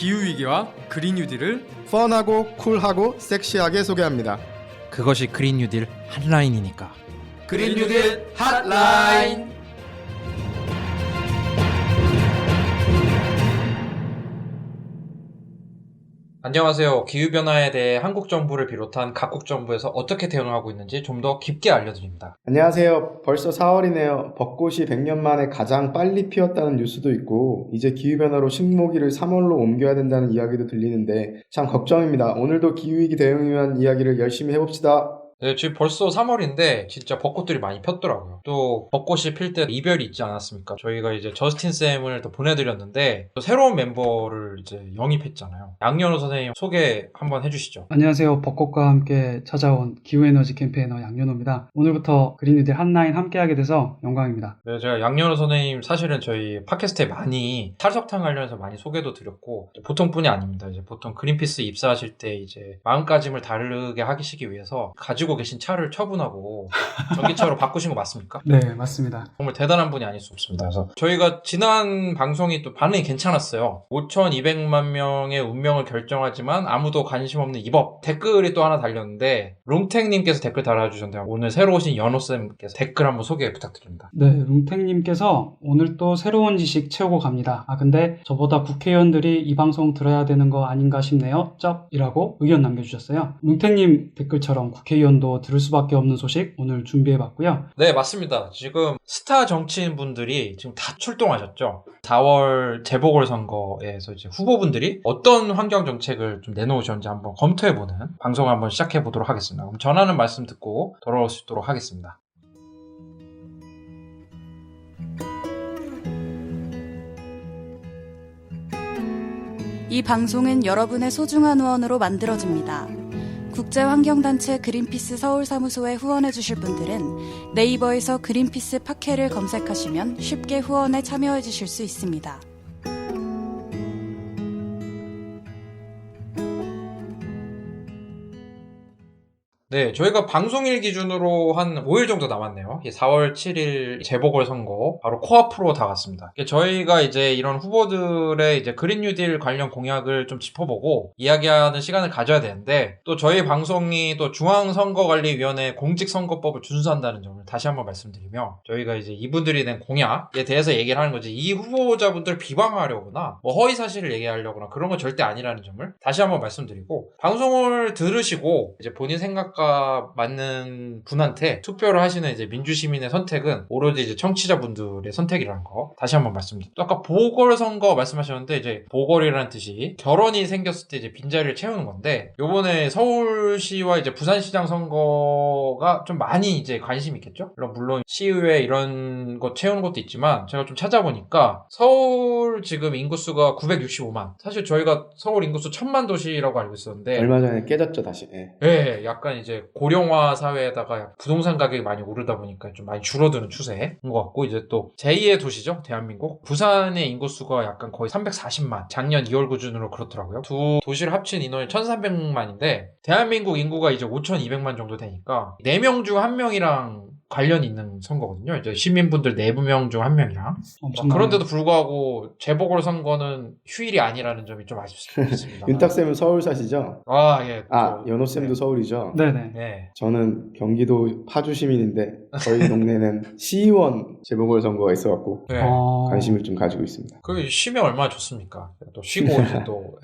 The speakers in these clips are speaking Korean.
기후위기와 그린 뉴딜을 펀하고 쿨하고 섹시하게 소개합니다. 그것이 그린 뉴딜 핫라인이니까. 그린 뉴딜 핫라인. 안녕하세요. 기후변화에 대해 한국 정부를 비롯한 각국 정부에서 어떻게 대응하고 있는지 좀 더 깊게 알려드립니다. 안녕하세요. 벌써 4월이네요. 벚꽃이 100년 만에 가장 빨리 피었다는 뉴스도 있고 이제 기후변화로 식목일을 3월로 옮겨야 된다는 이야기도 들리는데 참 걱정입니다. 오늘도 기후위기 대응을 위한 이야기를 열심히 해봅시다. 네, 지금 벌써 3월인데 진짜 벚꽃들이 많이 폈더라고요. 또 벚꽃이 필 때 이별이 있지 않았습니까? 저희가 이제 저스틴 쌤을 또 보내드렸는데 또 새로운 멤버를 이제 영입했잖아요. 양현우 선생님 소개 한번 해주시죠. 안녕하세요. 벚꽃과 함께 찾아온 기후에너지 캠페이너 양현우입니다. 오늘부터 그린 뉴딜 핫라인 함께하게 돼서 영광입니다. 네, 제가 양현우 선생님 사실은 저희 팟캐스트에 많이 탈석탄 관련해서 많이 소개도 드렸고 보통 분이 아닙니다. 이제 보통 그린피스 입사하실 때 이제 마음가짐을 다르게 하시기 위해서 가지고 계신 차를 처분하고 전기차로 바꾸신 거 맞습니까? 네, 맞습니다. 정말 대단한 분이 아닐 수 없습니다. 그래서 저희가 지난 방송이 또 반응이 괜찮았어요. 5,200만 명의 운명을 결정하지만 아무도 관심 없는 이 법 댓글이 또 하나 달렸는데 롱탱님께서 댓글 달아주셨는데 오늘 새로 오신 연호쌤께서 댓글 한번 소개 부탁드립니다. 네, 룽탱님께서 오늘 또 새로운 지식 채우고 갑니다. 근데 저보다 국회의원들이 이 방송 들어야 되는 거 아닌가 싶네요. 쩝이라고 의견 남겨주셨어요. 룽탱님 댓글처럼 국회의원도 들을 수밖에 없는 소식 오늘 준비해봤고요. 네, 맞습니다. 지금 스타 정치인분들이 지금 다 출동하셨죠. 4월 재보궐선거에서 이제 후보분들이 어떤 환경 정책을 좀 내놓으셨는지 한번 검토해보는 방송을 한번 시작해보도록 하겠습니다. 그럼 전하는 말씀 듣고 돌아올 수 있도록 하겠습니다. 이 방송은 여러분의 소중한 후원으로 만들어집니다. 국제환경단체 그린피스 서울사무소에 후원해주실 분들은 네이버에서 그린피스 팟캐를 검색하시면 쉽게 후원에 참여해주실 수 있습니다. 네, 저희가 방송일 기준으로 한 5일 정도 남았네요. 4월 7일 재보궐선거 바로 코앞으로 다가왔습니다. 저희가 이제 이런 후보들의 이제 그린 뉴딜 관련 공약을 좀 짚어보고 이야기하는 시간을 가져야 되는데 또 저희 방송이 또 중앙선거관리위원회 공직선거법을 준수한다는 점을 다시 한번 말씀드리며 저희가 이제 이분들이 낸 공약에 대해서 얘기를 하는 거지 이 후보자분들을 비방하려거나 뭐 허위 사실을 얘기하려거나 그런 건 절대 아니라는 점을 다시 한번 말씀드리고 방송을 들으시고 이제 본인 생각과 맞는 분한테 투표를 하시는 이제 민주시민의 선택은 오로지 이제 청취자분들의 선택이라는 거 다시 한번 말씀드립니다. 또 아까 보궐선거 말씀하셨는데 이제 보궐이라는 뜻이 결혼이 생겼을 때 이제 빈자리를 채우는 건데 요번에 서울시와 이제 부산시장 선거가 좀 많이 이제 관심이 있겠죠? 물론 시의회 이런 거 채우는 것도 있지만 제가 좀 찾아보니까 서울 지금 인구수가 965만 사실 저희가 서울 인구수 1000만 도시라고 알고 있었는데 얼마 전에 깨졌죠 다시. 네, 약간 이제 고령화 사회에다가 부동산 가격이 많이 오르다 보니까 좀 많이 줄어드는 추세인 것 같고 이제 또 제2의 도시죠 대한민국 부산의 인구수가 약간 거의 340만 작년 2월 기준으로 그렇더라고요. 두 도시를 합친 인원이 1300만인데 대한민국 인구가 이제 5200만 정도 되니까 4명 중 1명이랑 관련이 있는 선거거든요. 이제 시민분들 4명 중 1명이랑 그런데도 불구하고 재보궐선거는 휴일이 아니라는 점이 좀 아쉽습니다. 윤탁쌤은 서울 사시죠? 예. 연호쌤도 서울이죠? 네네. 네. 저는 경기도 파주 시민인데 저희 동네는 시의원 재보궐선거가 있어갖고 네. 관심을 좀 가지고 있습니다. 그 쉬면 얼마나 좋습니까? 또 쉬고 이제 또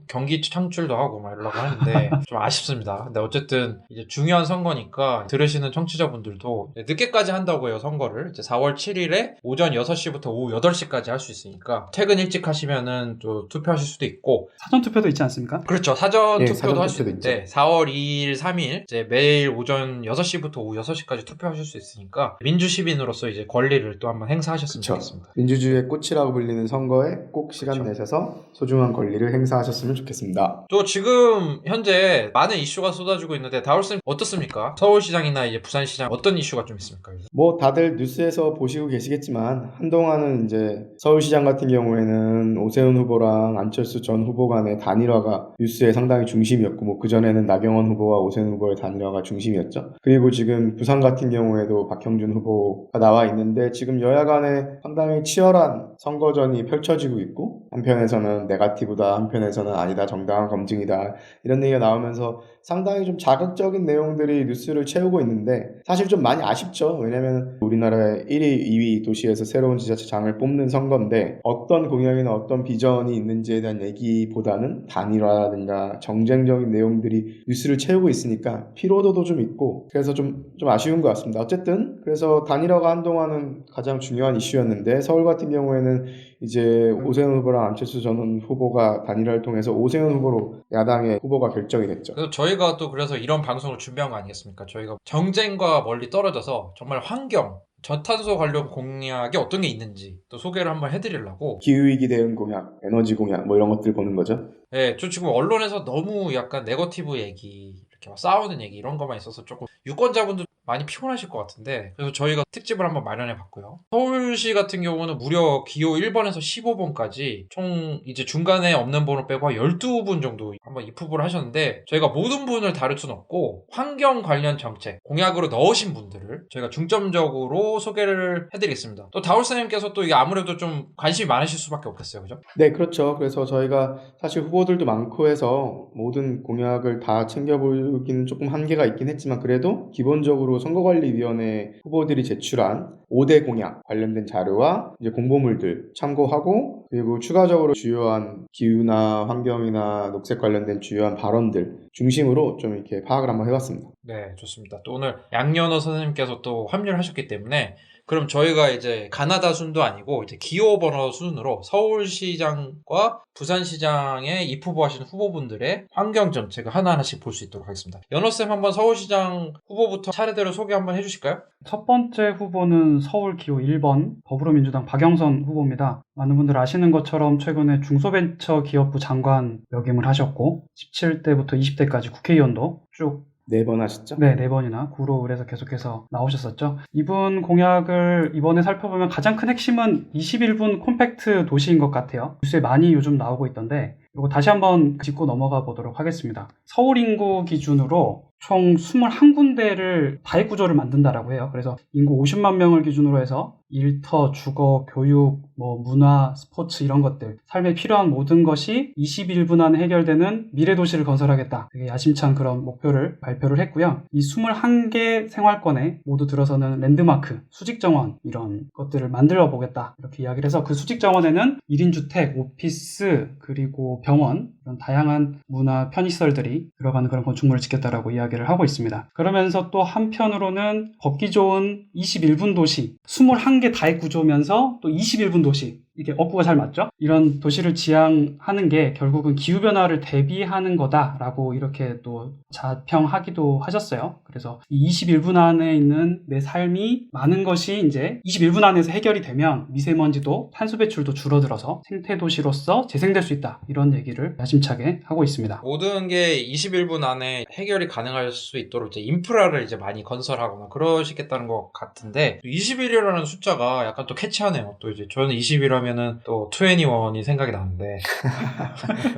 경기 창출도 하고 막 이러려고 하는데 좀 아쉽습니다. 근데 어쨌든 이제 중요한 선거니까 들으시는 청취자분들도 늦게까지 한다고 해요 선거를. 이제 4월 7일에 오전 6시부터 오후 8시까지 할 수 있으니까 퇴근 일찍 하시면은 또 투표하실 수도 있고 사전투표도 있지 않습니까? 그렇죠. 사전 예, 투표도 할 수 사전 투표도 있는데 있죠. 4월 2일, 3일 이제 매일 오전 6시부터 오후 6시까지 투표하실 수 있으니까 민주시민으로서 이제 권리를 또 한번 행사하셨으면 그쵸. 좋겠습니다. 민주주의의 꽃이라고 불리는 선거에 꼭 시간 그쵸. 내셔서 소중한 권리를 행사하셨으면 좋겠습니다. 또 지금 현재 많은 이슈가 쏟아지고 있는데 다울쌤 어떻습니까? 서울시장이나 이제 부산시장 어떤 이슈가 좀 있습니까? 뭐 다들 뉴스에서 보시고 계시겠지만 한동안은 이제 서울시장 같은 경우에는 오세훈 후보랑 안철수 전 후보 간의 단일화가 뉴스의 상당히 중심이었고 뭐 그전에는 나경원 후보와 오세훈 후보의 단일화가 중심이었죠. 그리고 지금 부산 같은 경우에도 박형준 후보가 나와 있는데 지금 여야 간에 상당히 치열한 선거전이 펼쳐지고 있고 한편에서는 네거티브다, 한편에서는 아니다, 정당한 검증이다 이런 얘기가 나오면서 상당히 좀 자극적인 내용들이 뉴스를 채우고 있는데 사실 좀 많이 아쉽죠. 왜냐면 우리나라의 1위, 2위 도시에서 새로운 지자체장을 뽑는 선거인데 어떤 공약이나 어떤 비전이 있는지에 대한 얘기보다는 단일화라든가 정쟁적인 내용들이 뉴스를 채우고 있으니까 피로도도 좀 있고 그래서 좀 아쉬운 것 같습니다. 어쨌든 그래서 단일화가 한동안은 가장 중요한 이슈였는데 서울 같은 경우에는 이제 오세훈 후보랑 안철수 전 후보가 단일화를 통해서 오세훈 후보로 야당의 후보가 결정이 됐죠. 그래서 저희가 또 그래서 이런 방송을 준비한 거 아니겠습니까? 저희가 정쟁과 멀리 떨어져서 정말 환경, 저탄소 관련 공약이 어떤 게 있는지 또 소개를 한번 해드리려고. 기후위기 대응 공약, 에너지 공약 뭐 이런 것들 보는 거죠. 네, 저 지금 언론에서 너무 약간 네거티브 얘기, 이렇게 막 싸우는 얘기 이런 것만 있어서 조금 유권자분들 많이 피곤하실 것 같은데 그래서 저희가 특집을 한번 마련해 봤고요. 서울시 같은 경우는 무려 기호 1번에서 15번까지 총 이제 중간에 없는 번호 빼고 12분 정도 한번 입후보를 하셨는데 저희가 모든 분을 다룰 수는 없고 환경 관련 정책 공약으로 넣으신 분들을 저희가 중점적으로 소개를 해드리겠습니다. 또 다울사님께서 또 이게 아무래도 좀 관심이 많으실 수밖에 없겠어요, 그죠? 네, 그렇죠. 그래서 저희가 사실 후보들도 많고 해서 모든 공약을 다 챙겨보기는 조금 한계가 있긴 했지만 그래도 기본적으로 선거관리위원회 후보들이 제출한 5대 공약 관련된 자료와 이제 공보물들 참고하고 그리고 추가적으로 주요한 기후나 환경이나 녹색 관련된 주요한 발언들 중심으로 좀 이렇게 파악을 한번 해봤습니다. 네, 좋습니다. 또 오늘 양연호 선생님께서 또 합류를 하셨기 때문에 그럼 저희가 이제 가나다 순도 아니고 이제 기호 번호 순으로 서울시장과 부산시장에 입후보하신 후보분들의 환경 정책을 하나하나씩 볼 수 있도록 하겠습니다. 연호쌤 한번 서울시장 후보부터 차례대로 소개 한번 해주실까요? 첫 번째 후보는 서울 기호 1번 더불어민주당 박영선 후보입니다. 많은 분들 아시는 것처럼 최근에 중소벤처기업부 장관 역임을 하셨고 17대부터 20대까지 국회의원도 쭉 4번 하셨죠? 네, 4번이나 구로 의뢰서 계속해서 나오셨었죠. 이분 공약을 이번에 살펴보면 가장 큰 핵심은 21분 콤팩트 도시인 것 같아요. 뉴스에 많이 요즘 나오고 있던데 이거 다시 한번 짚고 넘어가 보도록 하겠습니다. 서울 인구 기준으로 총 21군데를 다액 구조를 만든다라고 해요. 그래서 인구 50만 명을 기준으로 해서 일터, 주거, 교육, 문화, 스포츠 이런 것들 삶에 필요한 모든 것이 21분 안에 해결되는 미래 도시를 건설하겠다. 되게 야심찬 그런 목표를 발표를 했고요. 이 21개 생활권에 모두 들어서는 랜드마크, 수직정원 이런 것들을 만들어 보겠다. 이렇게 이야기를 해서 그 수직정원에는 1인 주택, 오피스, 그리고 병원 이런 다양한 문화 편의시설들이 들어가는 그런 건축물을 짓겠다라고 이야기를 하고 있습니다. 그러면서 또 한편으로는 걷기 좋은 21분 도시, 21개 다액 구조면서 또 21분 도시 이게 어구가 잘 맞죠? 이런 도시를 지향하는 게 결국은 기후변화를 대비하는 거다라고 이렇게 또 자평하기도 하셨어요. 그래서 이 21분 안에 있는 내 삶이 많은 것이 이제 21분 안에서 해결이 되면 미세먼지도 탄소 배출도 줄어들어서 생태도시로서 재생될 수 있다. 이런 얘기를 야심차게 하고 있습니다. 모든 게 21분 안에 해결이 가능할 수 있도록 이제 인프라를 이제 많이 건설하거나 그러시겠다는 것 같은데 21이라는 숫자가 약간 또 캐치하네요. 또 이제 저는 21 하면은 또 21이 생각이 나는데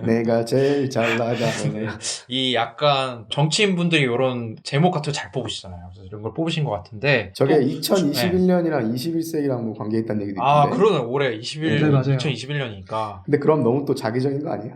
내가 제일 잘 나가. 네. 이 약간 정치인분들이 이런 제목 같은 거 잘 뽑으시잖아요. 그래서 이런 걸 뽑으신 것 같은데 저게 또, 2021년이랑 21세기랑 뭐 관계 있다는 얘기도 있던데. 아, 그러네. 올해 네, 맞아요. 2021년이니까. 근데 그럼 너무 또 자기적인 거 아니야?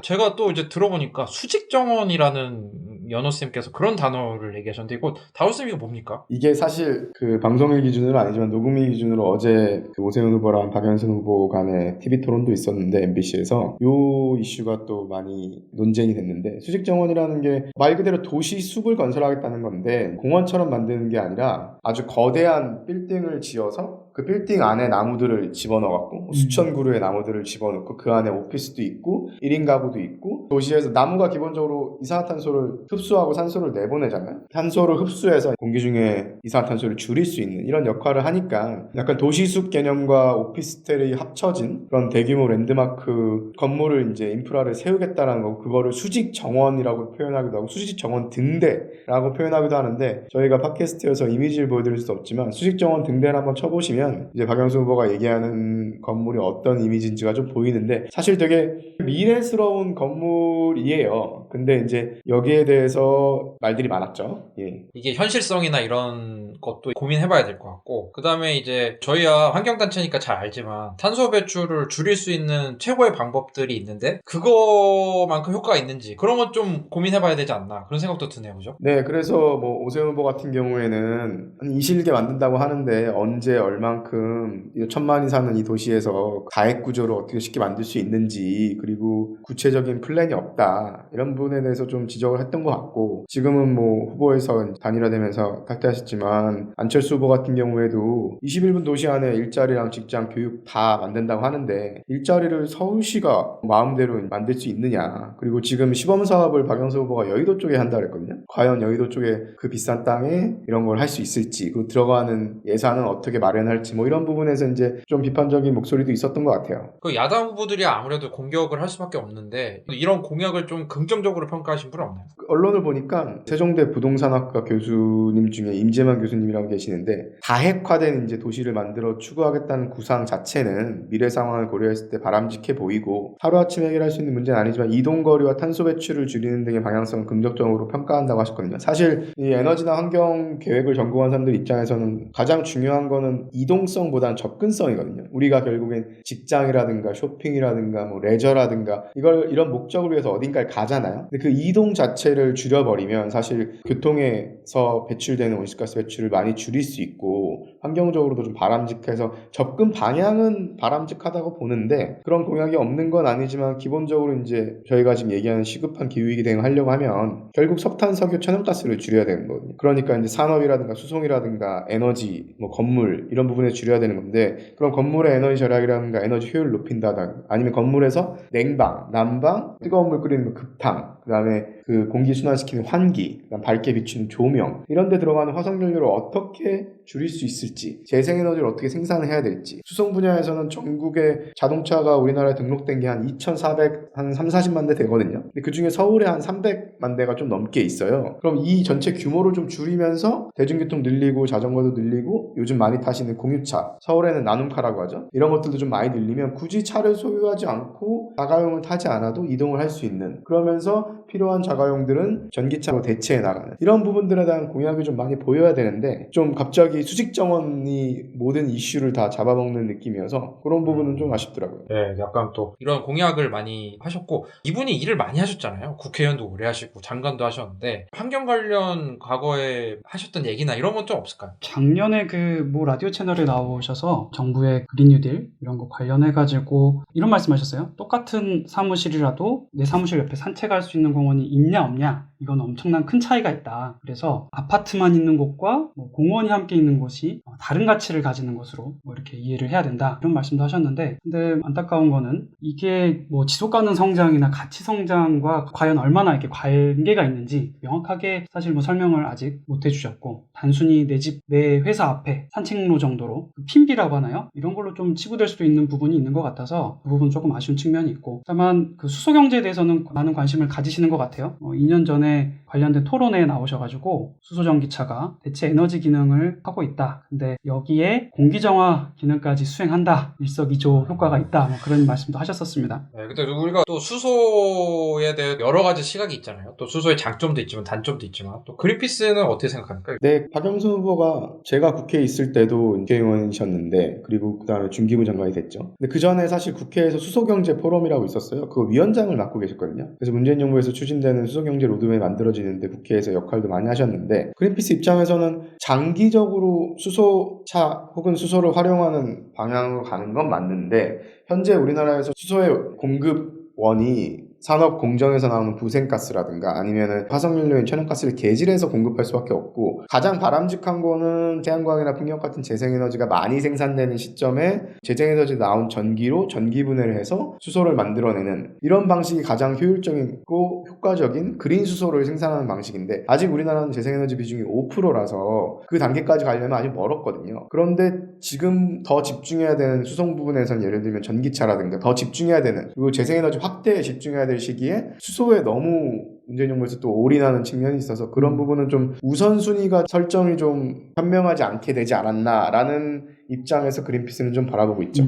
제가 또 이제 들어보니까 수직정원이라는 연호쌤께서 그런 단어를 얘기하셨는데 이거 다울쌤 이거 뭡니까? 이게 사실 그 방송일 기준으로 아니지만 녹음일 기준으로 어제 그 오세훈 후보랑 박영선 후보 간의 TV 토론도 있었는데 MBC에서 요 이슈가 또 많이 논쟁이 됐는데 수직정원이라는 게 말 그대로 도시 숲을 건설하겠다는 건데 공원처럼 만드는 게 아니라 아주 거대한 빌딩을 지어서 그 빌딩 안에 나무들을 집어넣어갖고 수천 그루의 나무들을 집어넣고 그 안에 오피스도 있고 1인 가구도 있고 도시에서 나무가 기본적으로 이산화탄소를 흡수하고 산소를 내보내잖아요. 산소를 흡수해서 공기 중에 이산화탄소를 줄일 수 있는 이런 역할을 하니까 약간 도시숲 개념과 오피스텔이 합쳐진 그런 대규모 랜드마크 건물을 이제 인프라를 세우겠다라는 거고 그거를 수직 정원이라고 표현하기도 하고 수직 정원 등대라고 표현하기도 하는데 저희가 팟캐스트여서 이미지를 보여드릴 수 없지만 수직 정원 등대를 한번 쳐보시면 이제 박영수 후보가 얘기하는 건물이 어떤 이미지인지가 좀 보이는데 사실 되게 미래스러운 건물이에요. 근데 이제 여기에 대해서 말들이 많았죠. 예. 이게 현실성이나 이런 것도 고민해봐야 될 것 같고, 그 다음에 이제 저희야 환경단체니까 잘 알지만 탄소 배출을 줄일 수 있는 최고의 방법들이 있는데 그거만큼 효과가 있는지 그런 건 좀 고민해봐야 되지 않나 그런 생각도 드네요, 그죠? 네, 그래서 뭐 오세훈 후보 같은 경우에는 한 20개 만든다고 하는데 언제 얼만큼 1,000만이 사는 이 도시에서 가액 구조를 어떻게 쉽게 만들 수 있는지, 그리고 구체적인 플랜이 없다, 이런 부분에 대해서 좀 지적을 했던 것 같고, 지금은 뭐 후보에서 단일화되면서 탈퇴하셨지만 안철수 후보 같은 경우에도 21분 도시 안에 일자리랑 직장, 교육 다 만든다고 하는데 일자리를 서울시가 마음대로 만들 수 있느냐, 그리고 지금 시범사업을 박영수 후보가 여의도 쪽에 한다 그랬거든요. 과연 여의도 쪽에 그 비싼 땅에 이런 걸 할 수 있을지, 그리고 들어가는 예산은 어떻게 마련할지, 뭐 이런 부분에서 이제 좀 비판적인 목소리도 있었던 것 같아요. 그 야당 후보들이 아무래도 공격을 할 수밖에 없는데 이런 공약을 좀 긍정적으로 평가하신 분은 없나요? 언론을 보니까 세종대 부동산학과 교수님 중에 임재만 교수님이라고 계시는데, 다핵화된 이제 도시를 만들어 추구하겠다는 구상 자체는 미래 상황을 고려했을 때 바람직해 보이고 하루아침에 해결할 수 있는 문제는 아니지만 이동거리와 탄소 배출을 줄이는 등의 방향성을 긍정적으로 평가한다고 하셨거든요. 사실 이 에너지나 환경 계획을 전공한 사람들 입장에서는 가장 중요한 거는 이동성보다는 접근성이거든요. 우리가 결국엔 직장이라든가 쇼핑이라든가 뭐 레저라든가 이런 목적을 위해서 어딘가에 가잖아요. 근데 그 이동 자체를 줄여버리면 사실 교통에서 배출되는 온실가스 배출을 많이 줄일 수 있고 환경적으로도 좀 바람직해서 접근 방향은 바람직하다고 보는데, 그런 공약이 없는 건 아니지만 기본적으로 이제 저희가 지금 얘기하는 시급한 기후위기 대응을 하려고 하면 결국 석탄, 석유, 천연가스를 줄여야 되는 거거든요. 그러니까 이제 산업이라든가 수송이라든가 에너지, 뭐 건물 이런 부분에 줄여야 되는 건데, 그럼 건물의 에너지 절약이라든가 에너지 효율을 높인다든가, 아니면 건물에서 냉방, 난방, 뜨거운 물 끓이는 급탕, 그 다음에 그 공기 순환시키는 환기, 그다음 밝게 비추는 조명, 이런 데 들어가는 화석연료를 어떻게 줄일 수 있을지, 재생에너지를 어떻게 생산을 해야 될지. 수송 분야에서는 전국에 자동차가 우리나라에 등록된 게 한 2,400, 한 30-40만 대 되거든요. 근데 그 중에 서울에 한 300만 대가 좀 넘게 있어요. 그럼 이 전체 규모를 좀 줄이면서 대중교통 늘리고 자전거도 늘리고 요즘 많이 타시는 공유차, 서울에는 나눔카라고 하죠. 이런 것들도 좀 많이 늘리면 굳이 차를 소유하지 않고 자가용을 타지 않아도 이동을 할 수 있는, 그러면서 필요한 자가용들은 전기차로 대체해 나가는, 이런 부분들에 대한 공약이 좀 많이 보여야 되는데 좀 갑자기 수직 정원이 모든 이슈를 다 잡아먹는 느낌이어서 그런 부분은 좀 아쉽더라고요. 네, 약간 또 이런 공약을 많이 하셨고, 이분이 일을 많이 하셨잖아요. 국회의원도 오래 하시고 장관도 하셨는데 환경 관련 과거에 하셨던 얘기나 이런 건 좀 없을까요? 작년에 그 뭐 라디오 채널에 나오셔서 정부의 그린 뉴딜 이런 거 관련해가지고 이런 말씀하셨어요. 똑같은 사무실이라도 내 사무실 옆에 산책할 수 있는 공원이 있냐 없냐, 이건 엄청난 큰 차이가 있다. 그래서 아파트만 있는 곳과 뭐 공원이 함께 있는 곳이 다른 가치를 가지는 것으로 뭐 이렇게 이해를 해야 된다, 이런 말씀도 하셨는데, 근데 안타까운 거는 이게 뭐 지속가능 성장이나 가치 성장과 과연 얼마나 이렇게 관계가 있는지 명확하게 사실 뭐 설명을 아직 못 해주셨고, 단순히 내 집, 내 회사 앞에 산책로 정도로 핀비라고 하나요? 이런 걸로 좀 치부될 수도 있는 부분이 있는 것 같아서 그 부분 조금 아쉬운 측면이 있고, 다만 그 수소경제에 대해서는 많은 관심을 가지시는 것 같아요. 2년 전에 관련된 토론회에 나오셔가지고 수소전기차가 대체 에너지 기능을 하고 있다, 근데 여기에 공기정화 기능까지 수행한다, 일석이조 효과가 있다, 뭐 그런 말씀도 하셨었습니다. 네, 근데 우리가 또 수소에 대해 여러 가지 시각이 있잖아요. 또 수소의 장점도 있지만 단점도 있지만, 또 그린피스는 어떻게 생각합니까? 네, 박영수 후보가 제가 국회에 있을 때도 국회의원이셨는데, 그리고 그 다음에 중기부 장관이 됐죠. 근데 그 전에 사실 국회에서 수소경제 포럼이라고 있었어요. 그 위원장을 맡고 계셨거든요. 그래서 문재인 정부에서 추진되는 수소경제 로드맵이 만들어지는데 국회에서 역할도 많이 하셨는데, 그린피스 입장에서는 장기적으로 수소차 혹은 수소를 활용하는 방향으로 가는 건 맞는데, 현재 우리나라에서 수소의 공급원이 산업 공정에서 나오는 부생가스라든가 아니면은 화석연료인 천연가스를 개질해서 공급할 수밖에 없고, 가장 바람직한 거는 태양광이나 풍력 같은 재생에너지가 많이 생산되는 시점에 재생에너지 나온 전기로 전기분해를 해서 수소를 만들어내는, 이런 방식이 가장 효율적이고 효과적인 그린 수소를 생산하는 방식인데, 아직 우리나라는 재생에너지 비중이 5%라서 그 단계까지 가려면 아직 멀었거든요. 그런데 지금 더 집중해야 되는 수송 부분에서는 예를 들면 전기차라든가 더 집중해야 되는, 그리고 재생에너지 확대에 집중해야 될 시기에 수소에 너무 문재인 정부에서 또 올인하는 측면이 있어서 그런 부분은 좀 우선순위가 설정이 좀 현명하지 않게 되지 않았나라는 입장에서 그린피스는 좀 바라보고 있죠.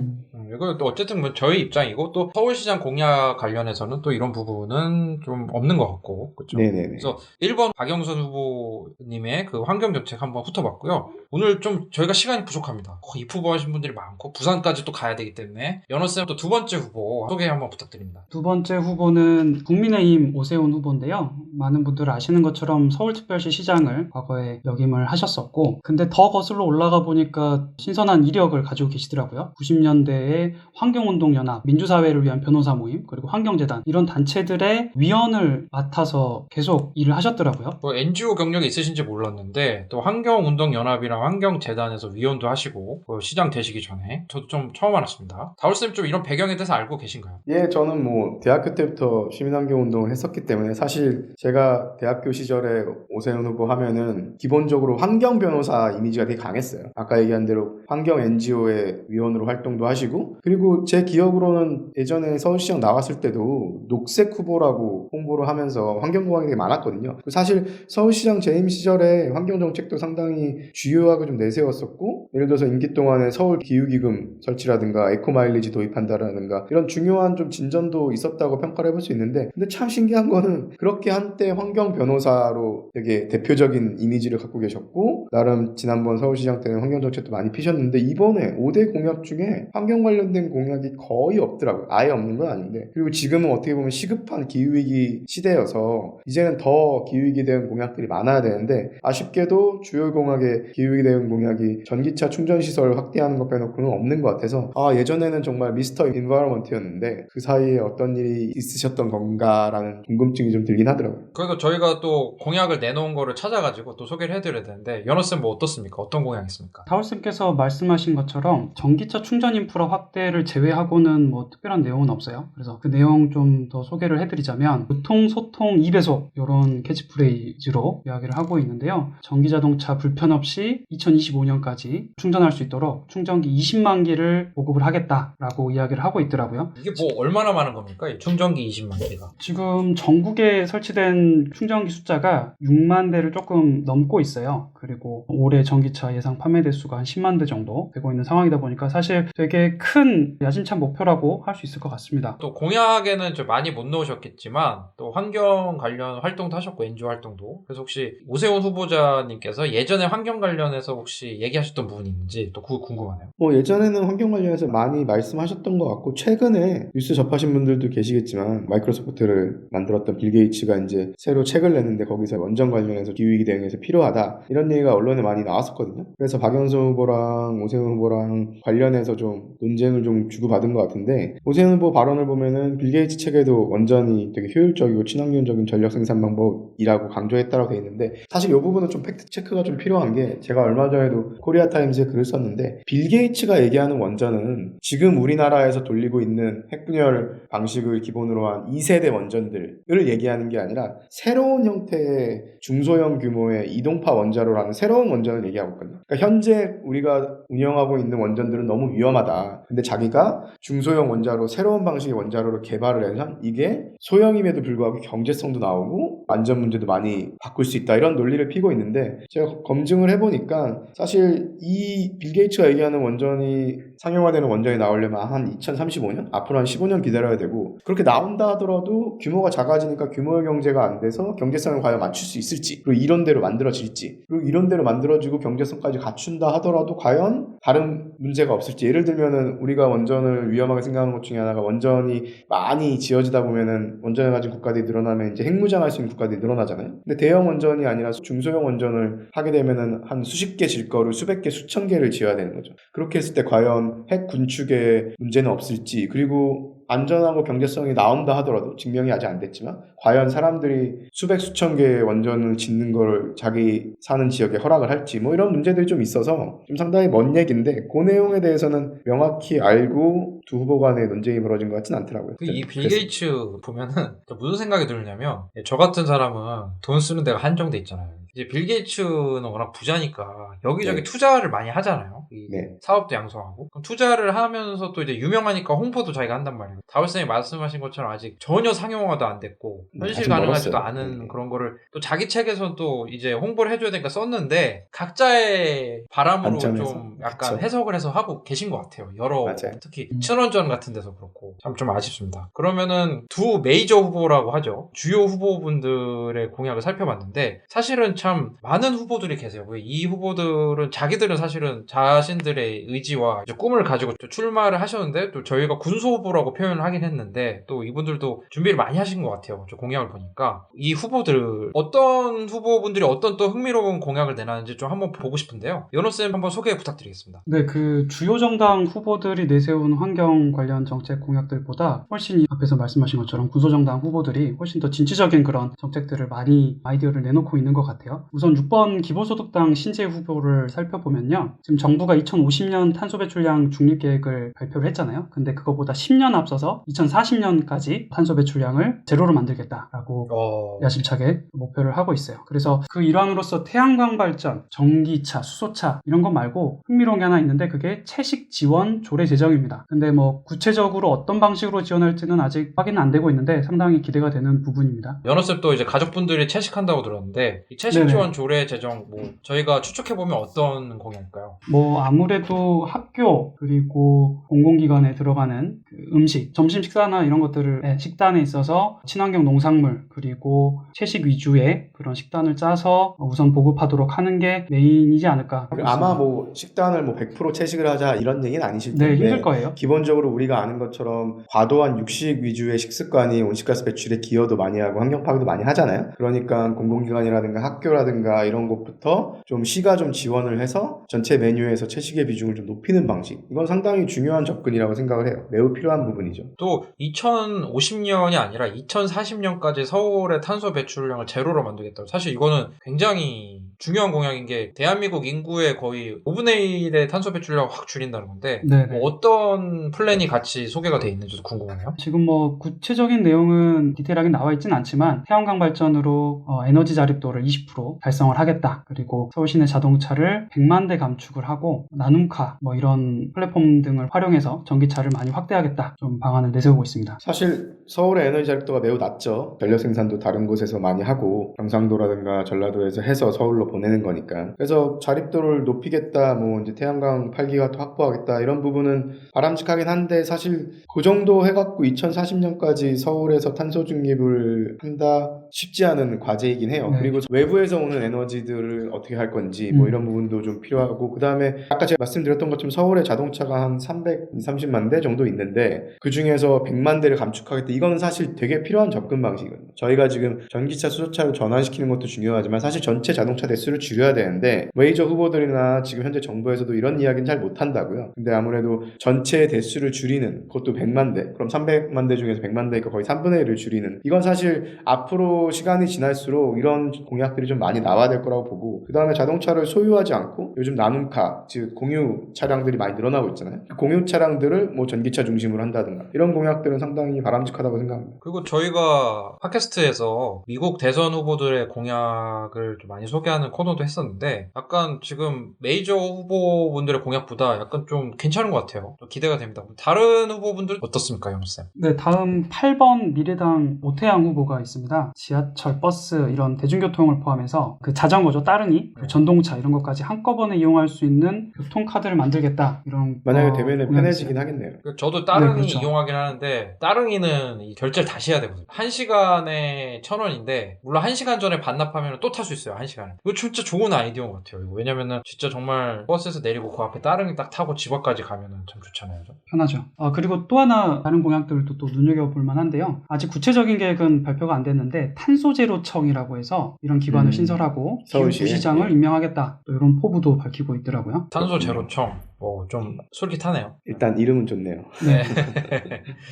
이거 또 어쨌든 뭐 저희 입장이고 또 서울시장 공약 관련해서는 또 이런 부분은 좀 없는 것 같고 그렇죠. 네네네. 그래서 1번 박영선 후보님의 그 환경정책 한번 훑어봤고요. 오늘 좀 저희가 시간이 부족합니다. 입후보하신 분들이 많고 부산까지 또 가야 되기 때문에 연호쌤 또 두 번째 후보 소개 한번 부탁드립니다. 두 번째 후보는 국민의힘 오세훈 후보인데요. 많은 분들 아시는 것처럼 서울특별시 시장을 과거에 역임을 하셨었고 근데 더 거슬러 올라가 보니까 신선한 이력을 가지고 계시더라고요. 90년대에 환경운동연합, 민주사회를 위한 변호사 모임, 그리고 환경재단 이런 단체들의 위원을 맡아서 계속 일을 하셨더라고요. 뭐 NGO 경력이 있으신지 몰랐는데 또 환경운동연합이랑 환경재단에서 위원도 하시고 시장 되시기 전에 저도 좀 처음 알았습니다. 다울쌤 좀 이런 배경에 대해서 알고 계신가요? 예, 저는 뭐 대학교 때부터 시민환경운동을 했었기 때문에 사실 제가 대학교 시절에 오세훈 후보 하면은 기본적으로 환경 변호사 이미지가 되게 강했어요. 아까 얘기한 대로 환경 NGO의 위원으로 활동도 하시고 그리고 제 기억으로는 예전에 서울시장 나왔을 때도 녹색 후보라고 홍보를 하면서 환경공약이 되게 많았거든요. 사실 서울시장 재임 시절에 환경정책도 상당히 주요하게 좀 내세웠었고 예를 들어서 임기 동안에 서울 기후기금 설치라든가 에코마일리지 도입한다라든가 이런 중요한 좀 진전도 있었다고 평가를 해볼 수 있는데 근데 참 신기한 거는 그렇게 한때 환경 변호사로 되게 대표적인 이미지를 갖고 계셨고 나름 지난번 서울시장 때는 환경정책도 많이 피셨는데 이번에 5대 공약 중에 환경 관련된 공약이 거의 없더라고요. 아예 없는 건 아닌데 그리고 지금은 어떻게 보면 시급한 기후위기 시대여서 이제는 더 기후위기 대응 공약들이 많아야 되는데 아쉽게도 주요 공약의 기후위기 대응 공약이 전기차 충전시설 확대하는 것 빼놓고는 없는 것 같아서 예전에는 정말 미스터 인바이러먼트였는데 그 사이에 어떤 일이 있으셨던 건가라는 궁금증이 좀 들긴 하더라고요. 그래서 저희가 또 공약을 내놓은 거를 찾아가지고 또 소개를 해드려야 되는데 연호쌤 뭐 어떻습니까? 어떤 공약 있습니까? 다울쌤께서 말씀하신 것처럼 전기차 충전 인프라 확대를 제외하고는 뭐 특별한 내용은 없어요. 그래서 그 내용 좀 더 소개를 해드리자면 교통, 소통, 2배속 이런 캐치프레이즈로 이야기를 하고 있는데요. 전기자동차 불편 없이 2025년까지 충전할 수 있도록 충전기 20만 개를 보급을 하겠다라고 이야기를 하고 있더라고요. 이게 뭐 얼마나 많은 겁니까? 이 충전기 20만 개가. 지금 전국에 설치된 충전기 숫자가 6만 대를 조금 넘고 있어요. 그리고 올해 전기차 예상 판매 대수가 한 10만 대 정도 되고 있는 상황이다 보니까 사실 되게 큰 야심찬 목표라고 할 수 있을 것 같습니다. 또 공약에는 좀 많이 못 넣으셨겠지만 또 환경 관련 활동도 하셨고 NGO 활동도 그래서 혹시 오세훈 후보자님께서 예전에 환경 관련해서 혹시 얘기하셨던 부분이 있는지 또 그거 궁금하네요. 예전에는 환경 관련해서 많이 말씀하셨던 것 같고 최근에 뉴스 접하신 분들도 계시겠지만 마이크로소프트를 만들었던 빌 게이츠가 이제 새로 책을 냈는데 거기서 원전 관련해서 기후위기 대응에서 필요하다 이런 얘기가 언론에 많이 나왔었거든요. 그래서 박영선 후보랑 오세훈 후보랑 관련해서 좀 논쟁을 좀 주고받은 것 같은데 오세훈 후보 발언을 보면은 빌 게이츠 책에도 원전이 되게 효율적이고 친환경적인 전력 생산 방법이라고 강조했다고 돼 있는데 사실 이 부분은 좀 팩트 체크가 좀 필요한 게 제가 얼마 전에도 코리아 타임즈에 글을 썼는데 빌 게이츠가 얘기하는 원전은 지금 우리나라에서 돌리고 있는 핵분열 방식을 기본으로 한 2세대 원전들을 얘기하는 게 아니라 새로운 형태의 중소형 규모의 이동파 원자로라는 새로운 원전을 얘기하고 있거든요. 그러니까 현재 우리가 운영하고 있는 원전들은 너무 위험하다. 근데 자기가 중소형 원자로 새로운 방식의 원자로를 개발을 해서 이게 소형임에도 불구하고 경제성도 나오고 안전 문제도 많이 바꿀 수 있다. 이런 논리를 피고 있는데 제가 검증을 해보니까 사실 이 빌 게이츠가 얘기하는 원전이 상용화되는 원전이 나오려면 한 2035년? 앞으로 한 15년 기다려야 되고 그렇게 나온다 하더라도 규모가 작아지니까 규모의 경제가 안 돼서 경제성을 과연 맞출 수 있을지 그리고 이런대로 만들어질지 그리고 이런대로 만들어지고 경제성까지 갖춘다 하더라도 과연 다른 문제가 없을지 예를 들면은 우리가 원전을 위험하게 생각하는 것 중에 하나가 원전이 많이 지어지다 보면은 원전을 가진 국가들이 늘어나면 이제 핵무장할 수 있는 국가들이 늘어나잖아요. 근데 대형 원전이 아니라 중소형 원전을 하게 되면은 한 수십 개 질 거를 수백 개 수천 개를 지어야 되는 거죠. 그렇게 했을 때 과연 핵 군축에 문제는 없을지 그리고 안전하고 경제성이 나온다 하더라도 증명이 아직 안 됐지만 과연 사람들이 수백 수천 개의 원전을 짓는 걸 자기 사는 지역에 허락을 할지 뭐 이런 문제들이 좀 있어서 좀 상당히 먼 얘기인데 그 내용에 대해서는 명확히 알고 두 후보 간의 논쟁이 벌어진 것 같진 않더라고요. 이 빌 게이츠 보면은 무슨 생각이 들냐면 저 같은 사람은 돈 쓰는 데가 한정돼 있잖아요. 이제 빌 게이츠는 워낙 부자니까 여기저기 네. 투자를 많이 하잖아요. 네. 사업도 양성하고 그럼 투자를 하면서 또 이제 유명하니까 홍보도 자기가 한단 말이에요. 다울쌤이 말씀하신 것처럼 아직 전혀 상용화도 안 됐고 현실 아직 가능하지도 멀었어요. 않은 네. 그런 거를 또 자기 책에서 또 이제 홍보를 해줘야 되니까 썼는데 각자의 바람으로 관점에서. 좀 약간 그쵸. 해석을 해서 하고 계신 것 같아요. 여러 맞아요. 특히 친원전 같은 데서 그렇고 좀 아쉽습니다. 그러면은 두 메이저 후보라고 하죠. 주요 후보분들의 공약을 살펴봤는데 사실은 참 많은 후보들이 계세요. 이 후보들은 자기들은 사실은 자신들의 의지와 이제 꿈을 가지고 또 출마를 하셨는데 또 저희가 군소 후보라고 표현을 하긴 했는데 또 이분들도 준비를 많이 하신 것 같아요. 저 공약을 보니까 이 후보들 어떤 후보분들이 어떤 또 흥미로운 공약을 내놨는지 좀 한번 보고 싶은데요. 연호쌤 한번 소개 부탁드리겠습니다. 네, 그 주요 정당 후보들이 내세운 환경 관련 정책 공약들보다 훨씬 앞에서 말씀하신 것처럼 구소정당 후보들이 훨씬 더 진취적인 그런 정책들을 많이 아이디어를 내놓고 있는 것 같아요. 우선 6번 기본소득당 신재 후보를 살펴보면요. 지금 정부가 2050년 탄소 배출량 중립 계획을 발표를 했잖아요. 근데 그거보다 10년 앞서서 2040년까지 탄소 배출량을 제로로 만들겠다라고 야심차게 목표를 하고 있어요. 그래서 그 일환으로서 태양광 발전, 전기차, 수소차 이런 것 말고 흥미로운 게 하나 있는데 그게 채식 지원 조례 제정입니다. 근데 뭐 구체적으로 어떤 방식으로 지원할지는 아직 확인은 안 되고 있는데 상당히 기대가 되는 부분입니다. 연호쌤도 이제 가족분들이 채식한다고 들었는데 이 채식 네네. 지원 조례 제정 뭐 저희가 추측해보면 어떤 공약일까요? 뭐 아무래도 학교 그리고 공공기관에 들어가는 그 음식, 점심 식사나 이런 것들을 식단에 있어서 친환경 농산물 그리고 채식 위주의 그런 식단을 짜서 우선 보급하도록 하는 게 메인이지 않을까. 아마 뭐 식단을 뭐 100% 채식을 하자 이런 얘기는 아니실 텐데 네, 힘들 거예요. 기본적으로 우리가 아는 것처럼 과도한 육식 위주의 식습관이 온실가스 배출에 기여도 많이 하고 환경 파괴도 많이 하잖아요. 그러니까 공공기관이라든가 학교라든가 이런 곳부터 좀 시가 좀 지원을 해서 전체 메뉴에서 채식의 비중을 좀 높이는 방식. 이건 상당히 중요한 접근이라고 생각을 해요. 매우 필요한 부분이죠. 또 2050년이 아니라 2040년까지 서울의 탄소 배출량을 제로로 만들겠다고. 사실 이거는 굉장히 중요한 공약인 게 대한민국 인구의 거의 5분의 1의 탄소 배출량을 확 줄인다는 건데 네네. 뭐 어떤 플랜이 같이 소개가 돼 있는지도 궁금하네요. 지금 뭐 구체적인 내용은 디테일하게 나와 있진 않지만 태양광 발전으로 에너지 자립도를 20% 달성을 하겠다. 그리고 서울시내 자동차를 100만 대 감축을 하고 나눔카 뭐 이런 플랫폼 등을 활용해서 전기차를 많이 확대하겠다. 좀 방안을 내세우고 있습니다. 사실 서울의 에너지 자립도가 매우 낮죠. 전력 생산도 다른 곳에서 많이 하고 경상도라든가 전라도에서 해서 서울로 보내는 거니까. 그래서 자립도를 높이겠다, 뭐 이제 태양광 8기가와트 확보하겠다 이런 부분은 바람직하긴 한데 사실 그 정도 해갖고 2040년까지 서울에서 탄소 중립을 한다 쉽지 않은 과제이긴 해요. 네. 그리고 외부에서 오는 에너지들을 어떻게 할 건지 뭐 이런 부분도 좀 필요하고 그 다음에 아까 제가 말씀드렸던 것처럼 서울에 자동차가 한 330만 대 정도 있는데 그 중에서 100만 대를 감축하겠다. 이거는 사실 되게 필요한 접근 방식이거든요. 저희가 지금 전기차, 수소차로 전환시키는 것도 중요하지만 사실 전체 자동차 대수를 줄여야 되는데 메이저 후보들이나 지금 현재 정부에서도 이런 이야기는 잘 못한다고요. 근데 아무래도 전체 대수를 줄이는 그것도 100만 대 그럼 300만 대 중에서 100만 대니까 거의 3분의 1을 줄이는 이건 사실 앞으로 시간이 지날수록 이런 공약들이 좀 많이 나와야 될 거라고 보고 그 다음에 자동차를 소유하지 않고 요즘 나눔카 즉 공유 차량들이 많이 늘어나고 있잖아요. 그 공유 차량들을 뭐 전기차 중심으로 한다든가 이런 공약들은 상당히 바람직하다고 생각합니다. 그리고 저희가 팟캐스트에서 미국 대선 후보들의 공약을 좀 많이 소개하는 코너도 했었는데 약간 지금 메이저 후보분들의 공약보다 약간 좀 괜찮은 것 같아요. 좀 기대가 됩니다. 다른 후보분들 어떻습니까, 영수쌤? 네, 다음 8번 미래당 오태양 후보가 있습니다. 지하철, 버스 이런 대중교통을 포함해서 그 자전거죠, 따릉이, 그 전동차 이런 것까지 한꺼번에 이용할 수 있는 교통카드를 만들겠다. 이런 만약에 되면 공약이 편해지긴 있어요. 하겠네요. 저도 따릉이 네, 그렇죠. 이용하긴 하는데 따릉이는 이 결제를 다시 해야 되거든요. 1시간에 1,000원인데 물론 1시간 전에 반납하면 또 탈 수 있어요. 1시간에. 이거 진짜 좋은 아이디어인 것 같아요. 이거. 왜냐면은 진짜 정말 버스에서 내리고 그 앞에 따릉이 딱 타고 집 앞까지 가면은 참 좋잖아요. 편하죠. 그리고 또 하나 다른 공약들도 또 눈여겨볼 만한데요. 아직 구체적인 계획은 발표가 안 됐는데 탄소제로청이라고 해서 이런 기관을 신설하고 서울시에. 기후부시장을 임명하겠다. 또 이런 포부도 밝히고 있더라고요. 탄소 제로청. 좀 솔깃하네요. 일단 이름은 좋네요. 네.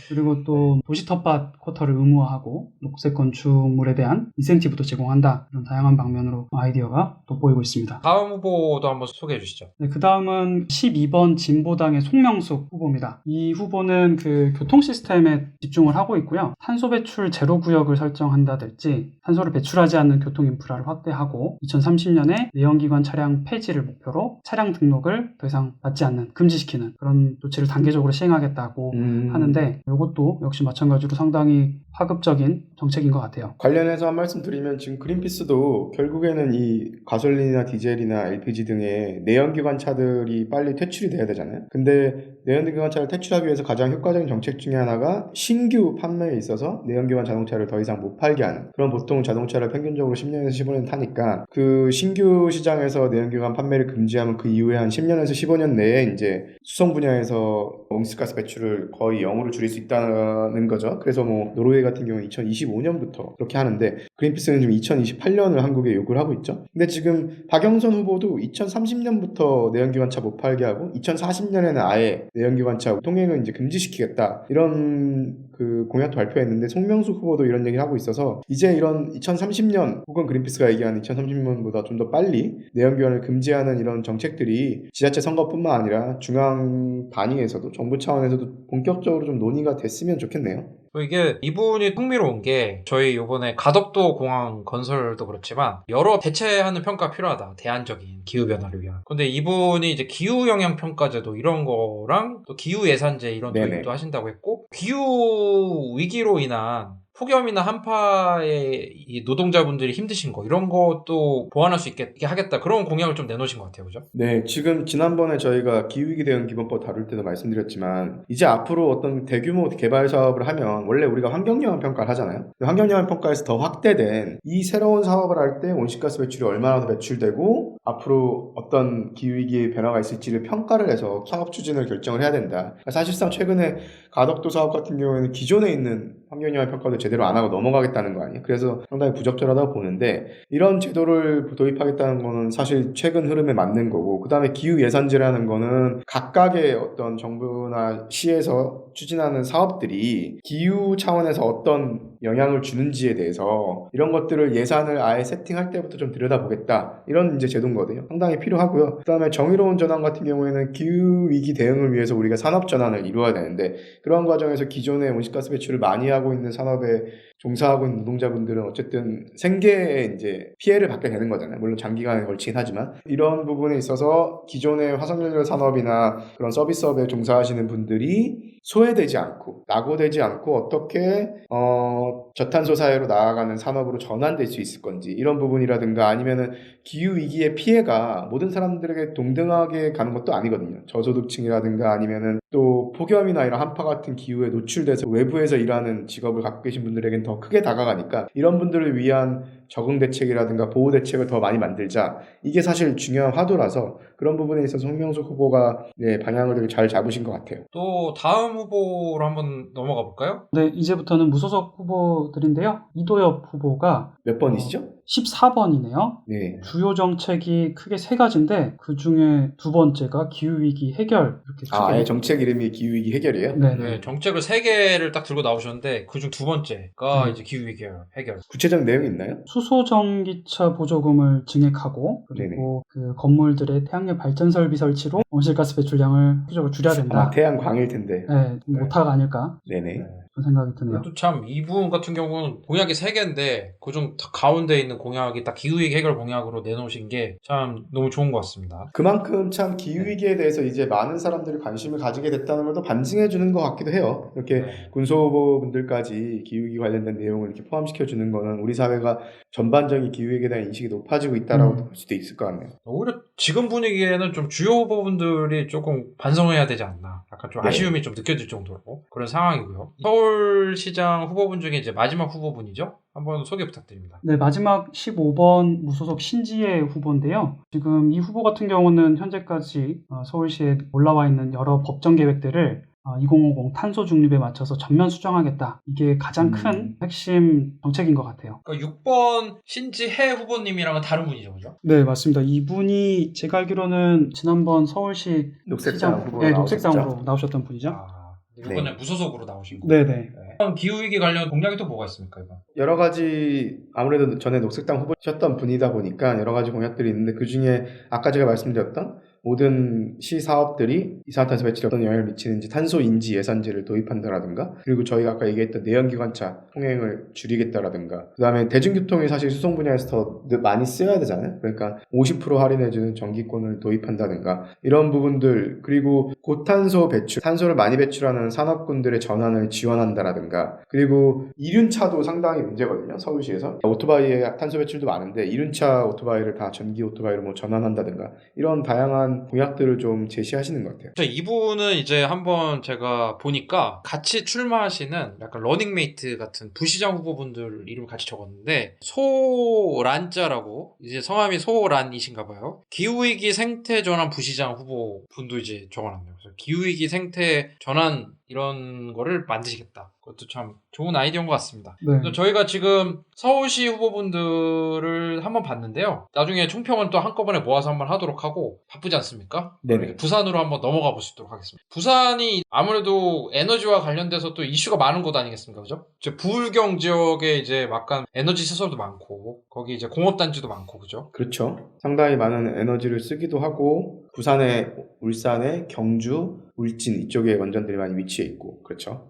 그리고 또 도시 텃밭 쿼터를 의무화하고 녹색 건축물에 대한 인센티브도 제공한다. 이런 다양한 방면으로 아이디어가 돋보이고 있습니다. 다음 후보도 한번 소개해 주시죠. 네, 그 다음은 12번 진보당의 송명숙 후보입니다. 이 후보는 그 교통 시스템에 집중을 하고 있고요. 탄소 배출 제로 구역을 설정한다든지 탄소를 배출하지 않는 교통 인프라를 확대하고 2030년에 내연기관 차량 폐지를 목표로 차량 등록을 더 이상 받지 받지 않는, 금지시키는 그런 조치를 단계적으로 시행하겠다고 하는데 이것도 역시 마찬가지로 상당히 파급적인 정책인 것 같아요. 관련해서 한 말씀 드리면 지금 그린피스도 결국에는 이 가솔린이나 디젤이나 LPG 등의 내연기관 차들이 빨리 퇴출이 돼야 되잖아요. 근데 내연기관 차를 퇴출하기 위해서 가장 효과적인 정책 중에 하나가 신규 판매에 있어서 내연기관 자동차를 더 이상 못 팔게 하는, 그럼 보통 자동차를 평균적으로 10년에서 15년 타니까 그 신규 시장에서 내연기관 판매를 금지하면 그 이후에 한 10년에서 15년 내에 이제 수송 분야에서 온실가스 배출을 거의 0으로 줄일 수 있다는 거죠. 그래서 뭐 노르웨이 같은 경우는 2025년부터 그렇게 하는데 그린피스는 지금 2028년을 한국에 요구를 하고 있죠. 근데 지금 박영선 후보도 2030년부터 내연기관차 못 팔게 하고 2040년에는 아예 내연기관차 통행을 이제 금지시키겠다, 이런 그 공약도 발표했는데 송명수 후보도 이런 얘기를 하고 있어서 이제 이런 2030년 혹은 그린피스가 얘기하는 2030년보다 좀 더 빨리 내연기관을 금지하는 이런 정책들이 지자체 선거뿐만 아니라 중앙 단위에서도 정부 차원에서도 본격적으로 좀 논의가 됐으면 좋겠네요. 이게 이분이 흥미로운 게 저희 요번에 가덕도 공항 건설도 그렇지만 여러 대체하는 평가 필요하다. 대안적인 기후변화를 위한. 근데 이분이 이제 기후영향평가제도 이런 거랑 또 기후예산제 이런 네네. 도입도 하신다고 했고, 기후 위기로 인한 폭염이나 한파에 이 노동자분들이 힘드신 거 이런 것도 보완할 수 있게 하겠다, 그런 공약을 좀 내놓으신 것 같아요. 그죠? 네, 지금 지난번에 저희가 기후위기 대응 기본법 다룰 때도 말씀드렸지만 이제 앞으로 어떤 대규모 개발 사업을 하면 원래 우리가 환경영향 평가를 하잖아요. 환경영향 평가에서 더 확대된 이 새로운 사업을 할 때 온실가스 배출이 얼마나 더 배출되고 앞으로 어떤 기후위기의 변화가 있을지를 평가를 해서 사업 추진을 결정을 해야 된다. 사실상 최근에 가덕도 사업 같은 경우에는 기존에 있는 환경영향 평가도 제대로 안 하고 넘어가겠다는 거 아니에요. 그래서 상당히 부적절하다고 보는데, 이런 제도를 도입하겠다는 거는 사실 최근 흐름에 맞는 거고, 그 다음에 기후예산제라는 거는 각각의 어떤 정부나 시에서 추진하는 사업들이 기후 차원에서 어떤 영향을 주는지에 대해서 이런 것들을 예산을 아예 세팅할 때부터 좀 들여다보겠다, 이런 이제 제도거든요. 상당히 필요하고요. 그 다음에 정의로운 전환 같은 경우에는 기후위기 대응을 위해서 우리가 산업전환을 이루어야 되는데, 그런 과정에서 기존의 온실가스 배출을 많이 하고 있는 산업에 종사하고 있는 노동자분들은 어쨌든 생계에 이제 피해를 받게 되는 거잖아요. 물론 장기간에 걸치긴 하지만 이런 부분에 있어서 기존의 화석연료 산업이나 그런 서비스업에 종사하시는 분들이 소외되지 않고 낙오되지 않고 어떻게 저탄소 사회로 나아가는 산업으로 전환될 수 있을 건지, 이런 부분이라든가 아니면은 기후위기의 피해가 모든 사람들에게 동등하게 가는 것도 아니거든요. 저소득층이라든가 아니면은 또 폭염이나 이런 한파 같은 기후에 노출돼서 외부에서 일하는 직업을 갖고 계신 분들에겐 더 크게 다가가니까 이런 분들을 위한 적응 대책이라든가 보호 대책을 더 많이 만들자, 이게 사실 중요한 화두라서 그런 부분에 있어서 송명수 후보가 방향을 되게 잘 잡으신 것 같아요. 또 다음 후보로 한번 넘어가 볼까요? 네, 이제부터는 무소속 후보들인데요. 이도엽 후보가 몇 번이시죠? 14번이네요. 네. 주요 정책이 크게 세 가지인데 그 중에 두 번째가 기후위기 해결, 이렇게 아예 정책 이름이 기후위기 해결이에요? 네. 정책을 3개를 딱 들고 나오셨는데 그중 두 번째가 이제 기후위기 해결. 구체적 내용이 있나요? 수소전기차 보조금을 증액하고, 그리고 그 건물들의 태양열 발전 설비 설치로 온실가스 배출량을 효과적으로 줄여야 된다. 아마 태양 광일 텐데. 네, 오타가 아닐까 네네. 그런 생각이 드네요. 그래도 참 이분 같은 경우는 공약이 3개인데 그중 가운데 있는 공약이 딱 기후위기 해결 공약으로 내놓으신 게 참 너무 좋은 것 같습니다. 그만큼 참 기후위기에 대해서 이제 많은 사람들이 관심을 가지게 됐다는 것도 반증해주는 것 같기도 해요. 이렇게 군소후보분들까지 기후위기 관련된 내용을 이렇게 포함시켜주는 거는 우리 사회가 전반적인 기후위기에 대한 인식이 높아지고 있다라고 볼 수도 있을 것 같네요. 오히려 지금 분위기에는 좀 주요 후보분들이 조금 반성해야 되지 않나, 약간 좀 아쉬움이 좀 느껴질 정도로 그런 상황이고요. 서울시장 후보분 중에 이제 마지막 후보분이죠? 한번 소개 부탁드립니다. 네, 마지막 15번 무소속 신지혜 후보인데요. 지금 이 후보 같은 경우는 현재까지 서울시에 올라와 있는 여러 법정 계획들을 2050 탄소 중립에 맞춰서 전면 수정하겠다. 이게 가장 큰 핵심 정책인 것 같아요. 그러니까 6번 신지혜 후보님이랑은 다른 분이죠, 그죠? 네, 맞습니다. 이분이 제가 알기로는 지난번 서울시 녹색당 후보로 네, 나오셨죠? 녹색당으로 나오셨던 분이죠. 이번에 무소속으로 나오신 거예요. 네네. 기후위기 관련 공약이 또 뭐가 있습니까, 이번? 여러 가지, 아무래도 전에 녹색당 후보셨던 분이다 보니까 여러 가지 공약들이 있는데 그 중에 아까 제가 말씀드렸던 모든 시사업들이 이산화탄소 배출에 어떤 영향을 미치는지 탄소 인지 예산제를 도입한다라든가, 그리고 저희가 아까 얘기했던 내연기관차 통행을 줄이겠다라든가, 그 다음에 대중교통이 사실 수송 분야에서 더 많이 쓰여야 되잖아요. 그러니까 50% 할인해주는 정기권을 도입한다든가 이런 부분들, 그리고 고탄소 배출, 탄소를 많이 배출하는 산업군들의 전환을 지원한다라든가, 그리고 이륜차도 상당히 문제거든요. 서울시에서 오토바이의 탄소 배출도 많은데 이륜차 오토바이를 다 전기 오토바이로 뭐 전환한다든가 이런 다양한 공약들을 좀 제시하시는 것 같아요. 이분은 이제 한번 제가 보니까 같이 출마하시는 약간 러닝메이트 같은 부시장 후보분들 이름을 같이 적었는데, 소란자라고, 이제 성함이 소란이신가 봐요. 기후위기 생태전환 부시장 후보 분도 이제 적어놨네요. 그래서 기후위기 생태 전환 이런 거를 만드시겠다. 그것도 참 좋은 아이디어인 것 같습니다. 네. 그래서 저희가 지금 서울시 후보분들을 한번 봤는데요. 나중에 총평은 또 한꺼번에 모아서 한번 하도록 하고, 바쁘지 않습니까? 네네. 부산으로 한번 넘어가 볼 수 있도록 하겠습니다. 부산이 아무래도 에너지와 관련돼서 또 이슈가 많은 곳 아니겠습니까? 그죠? 이제 부울경 지역에 이제 막간 에너지 시설도 많고, 거기 이제 공업단지도 많고, 그죠? 그렇죠. 상당히 많은 에너지를 쓰기도 하고, 부산에, 울산에, 경주, 울진 이쪽에 원전들이 많이 위치해 있고, 그렇죠.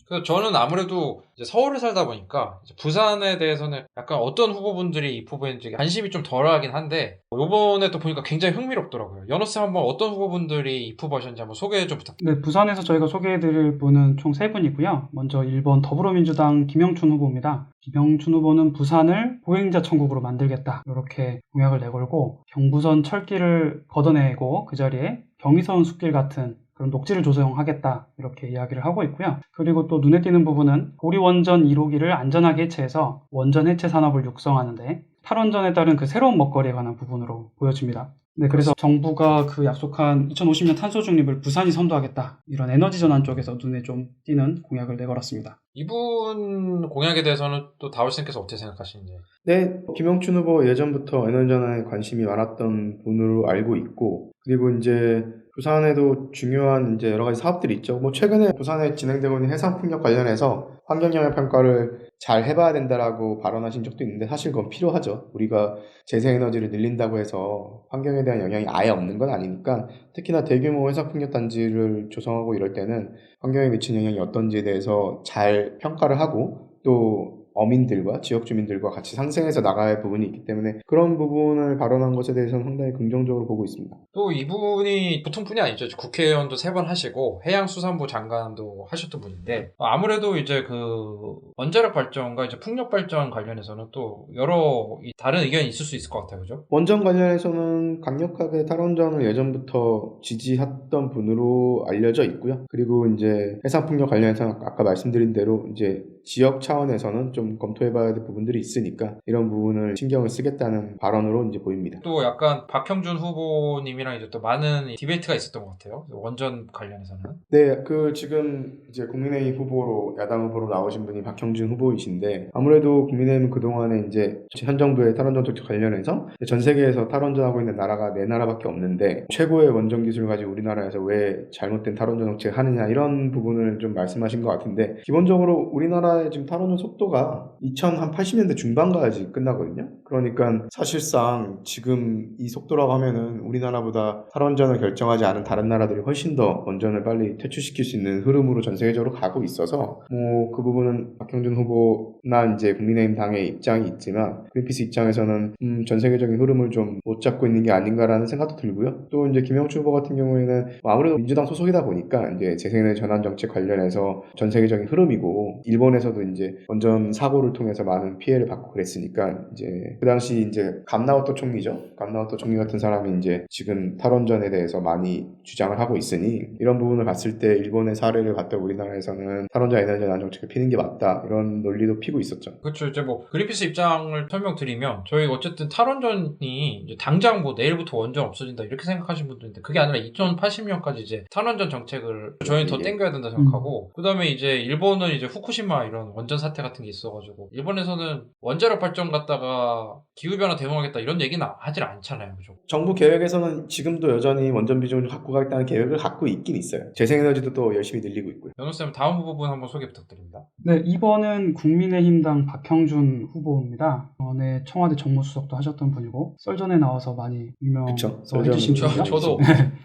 그래서 저는 아무래도 이제 서울에 살다 보니까 이제 부산에 대해서는 약간 어떤 후보분들이 입후보인지 관심이 좀 덜하긴 한데, 요번에 또 보니까 굉장히 흥미롭더라고요. 연호쌤 한번 어떤 후보분들이 입후보하셨는지 한번 소개 좀 부탁드립니다. 네, 부산에서 저희가 소개해드릴 분은 총 3분이고요. 먼저 1번 더불어민주당 김영춘 후보입니다. 김영춘 후보는 부산을 보행자 천국으로 만들겠다, 이렇게 공약을 내걸고, 경부선 철길을 걷어내고 그 자리에 경의선 숲길 같은 그런 녹지를 조성하겠다, 이렇게 이야기를 하고 있고요. 그리고 또 눈에 띄는 부분은 고리원전 1호기를 안전하게 해체해서 원전 해체 산업을 육성하는데 탈원전에 따른 그 새로운 먹거리에 관한 부분으로 보여집니다. 네, 그래서 정부가 그 약속한 2050년 탄소 중립을 부산이 선도하겠다, 이런 에너지 전환 쪽에서 눈에 좀 띄는 공약을 내걸었습니다. 이분 공약에 대해서는 또 다울쌤께서 어떻게 생각하시는지. 네, 김영춘 후보 예전부터 에너지 전환에 관심이 많았던 분으로 알고 있고, 그리고 이제 부산에도 중요한 이제 여러 가지 사업들이 있죠. 뭐 최근에 부산에 진행되고 있는 해상풍력 관련해서 환경영향 평가를 잘 해봐야 된다라고 발언하신 적도 있는데, 사실 그건 필요하죠. 우리가 재생에너지를 늘린다고 해서 환경에 대한 영향이 아예 없는 건 아니니까, 특히나 대규모 해상풍력 단지를 조성하고 이럴 때는 환경에 미치는 영향이 어떤지에 대해서 잘 평가를 하고, 또 어민들과 지역 주민들과 같이 상생해서 나가야 할 부분이 있기 때문에 그런 부분을 발언한 것에 대해서는 상당히 긍정적으로 보고 있습니다. 또 이분이 보통 분이 아니죠. 국회의원도 3번 하시고 해양수산부 장관도 하셨던 분인데, 아무래도 이제 그 원자력 발전과 이제 풍력 발전 관련해서는 또 여러 다른 의견이 있을 수 있을 것 같아요. 그죠? 원전 관련해서는 강력하게 탈원전을 예전부터 지지했던 분으로 알려져 있고요. 그리고 이제 해상풍력 관련해서 아까 말씀드린 대로 이제 지역 차원에서는 좀 검토해봐야 될 부분들이 있으니까 이런 부분을 신경을 쓰겠다는 발언으로 이제 보입니다. 또 약간 박형준 후보님이랑 이제 또 많은 디베이트가 있었던 것 같아요. 원전 관련해서는. 네, 그 지금 이제 국민의힘 후보로, 야당 후보로 나오신 분이 박형준 후보이신데, 아무래도 국민의힘은 그동안에 이제 현 정부의 탈원전 정책 관련해서 전 세계에서 탈원전하고 있는 나라가 4나라밖에 없는데 최고의 원전 기술을 가지고 우리나라에서 왜 잘못된 탈원전 정책을 하느냐, 이런 부분을 좀 말씀하신 것 같은데, 기본적으로 우리나라의 지금 탈원전 속도가 2080년대 중반 가야지 끝나거든요. 그러니까 사실상 지금 이 속도라고 하면은 우리나라보다 탈원전을 결정하지 않은 다른 나라들이 훨씬 더 원전을 빨리 퇴출시킬 수 있는 흐름으로 전 세계적으로 가고 있어서, 뭐 그 부분은 박형준 후보나 이제 국민의힘 당의 입장이 있지만 그린피스 입장에서는 전 세계적인 흐름을 좀 못 잡고 있는 게 아닌가라는 생각도 들고요. 또 이제 김영춘 후보 같은 경우에는 아무래도 민주당 소속이다 보니까 이제 재생에너지 전환 정책 관련해서 전 세계적인 흐름이고, 일본에서도 이제 원전 사고를 통해서 많은 피해를 받고 그랬으니까, 이제 그 당시 이제 감나오토 총리죠. 감나오토 총리 같은 사람이 이제 지금 탈원전에 대해서 많이 주장을 하고 있으니, 이런 부분을 봤을 때 일본의 사례를 갖다 우리나라에서는 탈원전 에너지 전환 정책을 피는 게 맞다, 이런 논리도 피고 있었죠. 그렇죠. 이제 뭐 그린피스 입장을 설명드리면, 저희 어쨌든 탈원전이 이제 당장 뭐 내일부터 원전 없어진다 이렇게 생각하시는 분도 있는데, 그게 아니라 2080년까지 이제 탈원전 정책을 저희는 더 땡겨야 된다 생각하고, 그다음에 이제 일본은 이제 후쿠시마 이런 원전 사태 같은 게 있어가지고 일본에서는 원자력 발전 갖다가 기후변화 대응하겠다 이런 얘기는 하질 않잖아요. 그죠? 정부 계획에서는 지금도 여전히 원전 비중을 갖고 가겠다는 계획을 갖고 있긴 있어요. 재생에너지도 또 열심히 늘리고 있고요. 연호쌤 다음 부분 한번 소개 부탁드립니다. 네, 2번은 국민의힘당 박형준 후보입니다. 전에 청와대 정무수석도 하셨던 분이고 썰전에 나와서 많이 그쵸. 유명해지신 썰전. 분이죠. 저도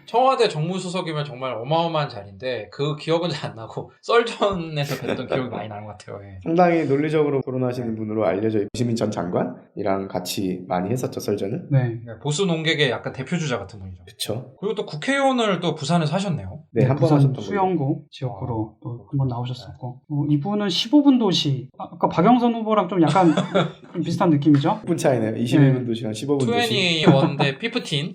청와대 정무수석이면 정말 어마어마한 자리인데 그 기억은 잘 안 나고 썰전에서 뵀던 기억이 많이 나는 것 같아요. 예. 상당히 논리적으로 토론하시는 분으로 알려져 있고 유시민 전 장관이랑 같이 많이 했었죠, 썰전은. 네, 네, 보수 논객의 약간 대표주자 같은 분이죠. 그쵸. 그리고 또 국회의원을 또 부산에서 하셨네요. 네, 한 번 부산 하셨던 분이요. 수영구 지역구로 또 한 번 나오셨었고 이분은 15분 도시 아까 박영선 후보랑 좀 약간 좀 비슷한 느낌이죠. 10분 차이네요. 21분 도시랑 15분 도시. 21대 15.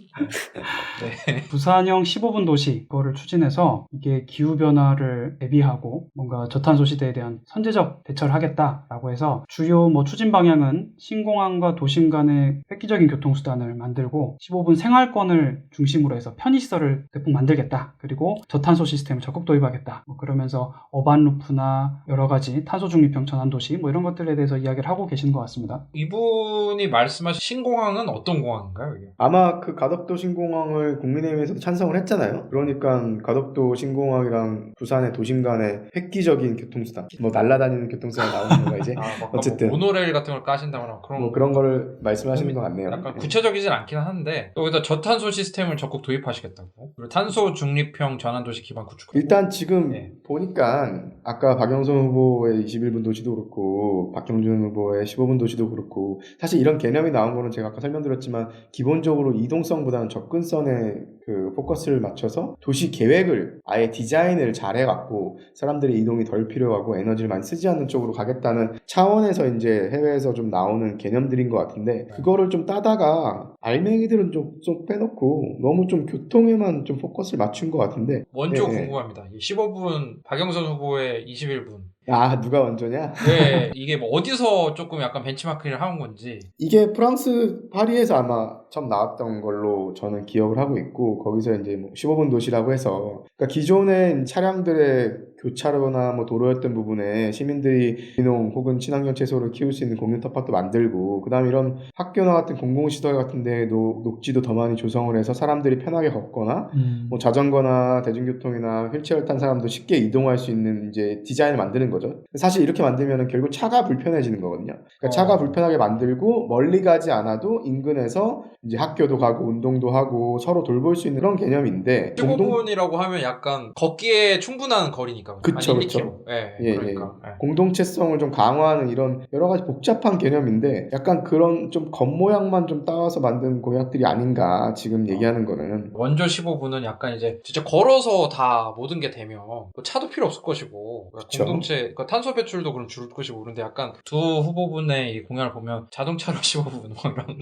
부산형 15분 도시 그거를 추진해서 이게 기후변화를 대비하고 뭔가 저탄소 시대에 대한 선제적 대처를 하겠다라고 해서 주요 뭐 추진 방향은 신공항과 도심 간의 획기적인 교통수단을 만들고 15분 생활권을 중심으로 해서 편의시설을 대폭 만들겠다. 그리고 저탄소 시스템을 적극 도입하겠다. 뭐 그러면서 어반루프나 여러 가지 탄소 중립형 전환도시 뭐 이런 것들에 대해서 이야기를 하고 계시는 것 같습니다. 이분이 말씀하신 신공항은 어떤 공항인가요? 이게? 아마 그 가덕도 신공항을 국민의힘에서도 찬성을 했잖아요. 그러니까 가덕도 신공항이랑 부산의 도심 간의 획기적인 교통수단, 뭐 날아다니는 교통수단 나오는 거가 이제 어쨌든. 뭐 모노레일 같은 걸 까신다거나 그런 뭐 그런 거를 말씀하시는 것 같네요. 약간 구체적이진 않긴 한데 또 여기다 저탄소 시스템을 적극 도입하시겠다고 그리고 탄소 중립형 전환도시 기반 구축. 일단 지금 네. 보니까 아까 박영선 후보의 21분 도시도 그렇고 박형준 후보의 15분 도시도 그렇고 사실 이런 개념이 나온 거는 제가 아까 설명드렸지만 기본적으로 이동성보다는 접근성에 그 포커스를 맞춰서 도시 계획을 아예 디자인을 잘 해갖고 사람들이 이동이 덜 필요하고 에너지를 많이 쓰지 않는 쪽으로 가겠다는 차원에서 이제 해외에서 좀 나오는 개념들인 것 같은데 그거를 좀 따다가 알맹이들은 좀 빼놓고 너무 좀 교통에만 좀 포커스를 맞춘 것 같은데 원조 네. 궁금합니다. 이 15분 박영선 후보의 21분. 아 누가 원조냐? 네, 이게 뭐 어디서 조금 약간 벤치마킹을 하는 건지. 이게 프랑스 파리에서 아마 처음 나왔던 걸로 저는 기억을 하고 있고 거기서 이제 뭐 15분 도시라고 해서 그러니까 기존의 차량들의 교차로나 뭐 도로였던 부분에 시민들이 기농 혹은 친환경 채소를 키울 수 있는 공유 텃밭도 만들고 그다음에 이런 학교나 같은 공공시설 같은 데 녹지도 더 많이 조성을 해서 사람들이 편하게 걷거나 뭐 자전거나 대중교통이나 휠체어를 탄 사람도 쉽게 이동할 수 있는 이제 디자인을 만드는 거죠. 사실 이렇게 만들면 결국 차가 불편해지는 거거든요. 그러니까 차가 불편하게 만들고 멀리 가지 않아도 인근에서 이제 학교도 가고 운동도 하고 서로 돌볼 수 있는 그런 개념인데 15분이라고 하면 약간 걷기에 충분한 거리니까. 그쵸, 한 그쵸. 1, 2km. 예, 예, 그러니까. 예. 공동체성을 좀 강화하는 이런 여러 가지 복잡한 개념인데 약간 그런 좀 겉모양만 좀 따와서 만든 공약들이 아닌가 지금 얘기하는 거는. 원조 15분은 약간 이제 진짜 걸어서 다 모든 게 되면 차도 필요 없을 것이고 그쵸. 공동체 그러니까 탄소 배출도 그럼 줄을 것이고 그런데 약간 두 후보분의 이 공약을 보면 자동차로 15분 뭐 이런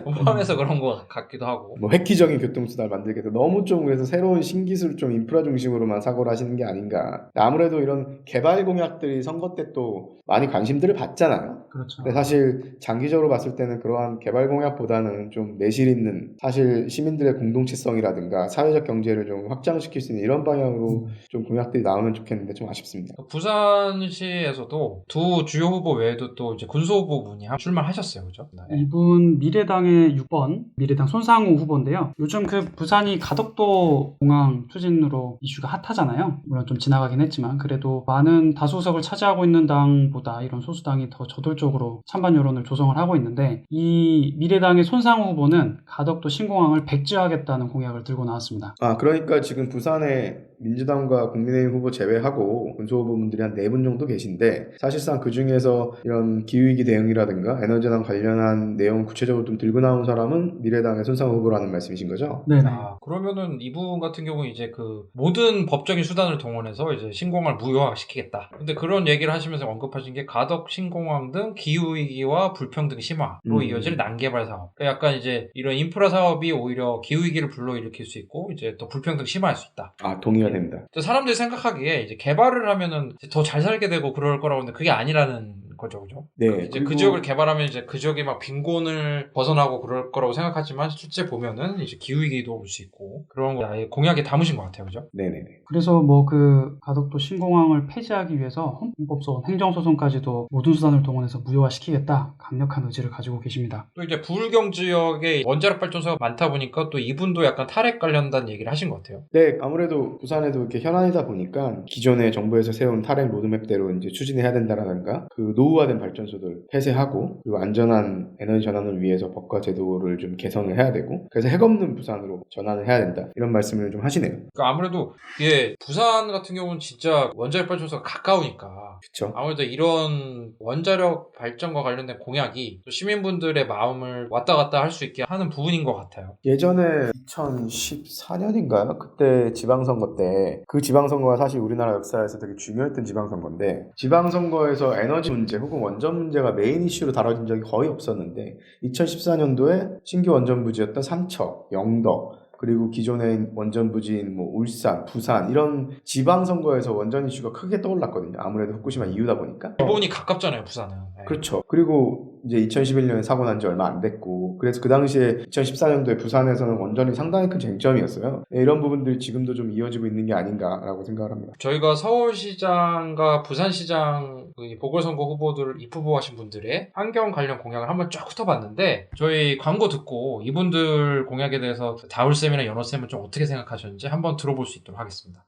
거 포함해서 그런 거 같기도 하고. 뭐 획기적인 교통수단을 만들겠다. 너무 좀 그래서 새로운 신기술 좀 인프라 중심으로만 사고를 하시는 게 아닌가. 아무래도 이런 개발 공약들이 선거 때 또 많이 관심들을 받잖아요. 그렇죠. 근데 사실 장기적으로 봤을 때는 그러한 개발 공약보다는 좀 내실 있는 사실 시민들의 공동체성이라든가 사회적 경제를 좀 확장시킬 수 있는 이런 방향으로 좀 공약들이 나오면 좋겠는데 좀 아쉽습니다. 부산시에서도 두 주요 후보 외에도 또 이제 군수 후보분이 출마하셨어요, 그죠? 네. 이분 미래당의 6번 미래당 손상우 후보인데요. 요즘 그 부산이 가덕도 공항 추진으로 이슈가 핫하잖아요. 물론 좀 지나가긴 했지만 그래도 많은 다수석을 차지하고 있는 당보다 이런 소수당이 더 저돌적으로 찬반 여론을 조성을 하고 있는데 이 미래당의 손상우 후보는 가덕도 신공항을 백지화하겠다는 공약을 들고 나왔습니다. 아, 그러니까 지금 부산에 민주당과 국민의힘 후보 제외하고 군수 후보분들이 한 4분 정도 계신데 사실상 그 중에서 이런 기후위기 대응이라든가 에너지랑 관련한 내용 구체적으로 좀 들고 나온 사람은 미래당의 손상우 후보라는 말씀이신 거죠? 네네. 아, 그러면은 이분 같은 경우는 이제 그 모든 법적인 수단을 동원해서 이제 신공항을 무효화시키겠다. 근데 그런 얘기를 하시면서 언급하신 게 가덕 신공항 등 기후위기와 불평등 심화로 이어질 난개발 사업. 그러니까 약간 이제 이런 인프라 사업이 오히려 기후위기를 불러일으킬 수 있고 이제 또 불평등 심화할 수 있다. 아, 동의가 됩니다. 사람들이 생각하기에 이제 개발을 하면은 더 잘 살게 되고 그럴 거라고 하는데 그게 아니라는 거죠, 그죠? 네. 이제 그 지역을 개발하면 이제 그 지역이 막 빈곤을 벗어나고 그럴 거라고 생각하지만 실제 보면은 이제 기후위기도 올 수 있고 그런 거 아예 공약에 담으신 것 같아요, 그죠? 네네네. 그래서 뭐 그 가덕도 신공항을 폐지하기 위해서 헌법소원, 행정소송까지도 모든 수단을 동원해서 무효화시키겠다 강력한 의지를 가지고 계십니다. 또 이제 부울경 지역에 원자력 발전소가 많다 보니까 또 이분도 약간 탈핵 관련된 얘기를 하신 것 같아요. 네, 아무래도 부산에도 이렇게 현안이다 보니까 기존에 정부에서 세운 탈핵 로드맵대로 이제 추진해야 된다라든가 그 노후화된 발전소들 폐쇄하고 그리고 안전한 에너지 전환을 위해서 법과 제도를 좀 개선을 해야 되고 그래서 핵없는 부산으로 전환을 해야 된다 이런 말씀을 좀 하시네요. 그러니까 아무래도 이게 부산 같은 경우는 진짜 원자력 발전소가 가까우니까 그렇죠. 아무래도 이런 원자력 발전과 관련된 공약이 또 시민분들의 마음을 왔다 갔다 할 수 있게 하는 부분인 것 같아요. 예전에 2014년인가요? 그때 지방선거 때 그 지방선거가 사실 우리나라 역사에서 되게 중요했던 지방선거인데 지방선거에서 에너지 문제 혹은 원전 문제가 메인 이슈로 다뤄진 적이 거의 없었는데 2014년도에 신규 원전 부지였던 삼척, 영덕 그리고 기존의 원전 부지인 뭐 울산, 부산 이런 지방선거에서 원전 이슈가 크게 떠올랐거든요. 아무래도 후쿠시마 이후다 보니까. 일본이 가깝잖아요, 부산은. 네. 그렇죠. 그리고 이제 2011년에 사고 난 지 얼마 안 됐고 그래서 그 당시에 2014년도에 부산에서는 원전이 상당히 큰 쟁점이었어요. 이런 부분들이 지금도 좀 이어지고 있는 게 아닌가라고 생각을 합니다. 저희가 서울시장과 부산시장 이 보궐선거 후보들 입후보하신 분들의 환경 관련 공약을 한번 쫙 훑어봤는데 저희 광고 듣고 이분들 공약에 대해서 다울쌤이나 연호쌤은 좀 어떻게 생각하셨는지 한번 들어볼 수 있도록 하겠습니다.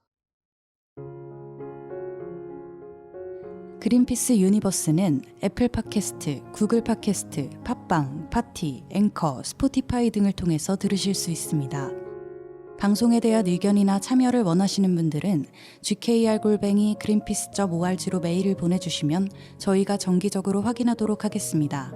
그린피스 유니버스는 애플 팟캐스트, 구글 팟캐스트, 팟빵, 파티, 앵커, 스포티파이 등을 통해서 들으실 수 있습니다. 방송에 대한 의견이나 참여를 원하시는 분들은 gkr@greenpeace.org로 메일을 보내주시면 저희가 정기적으로 확인하도록 하겠습니다.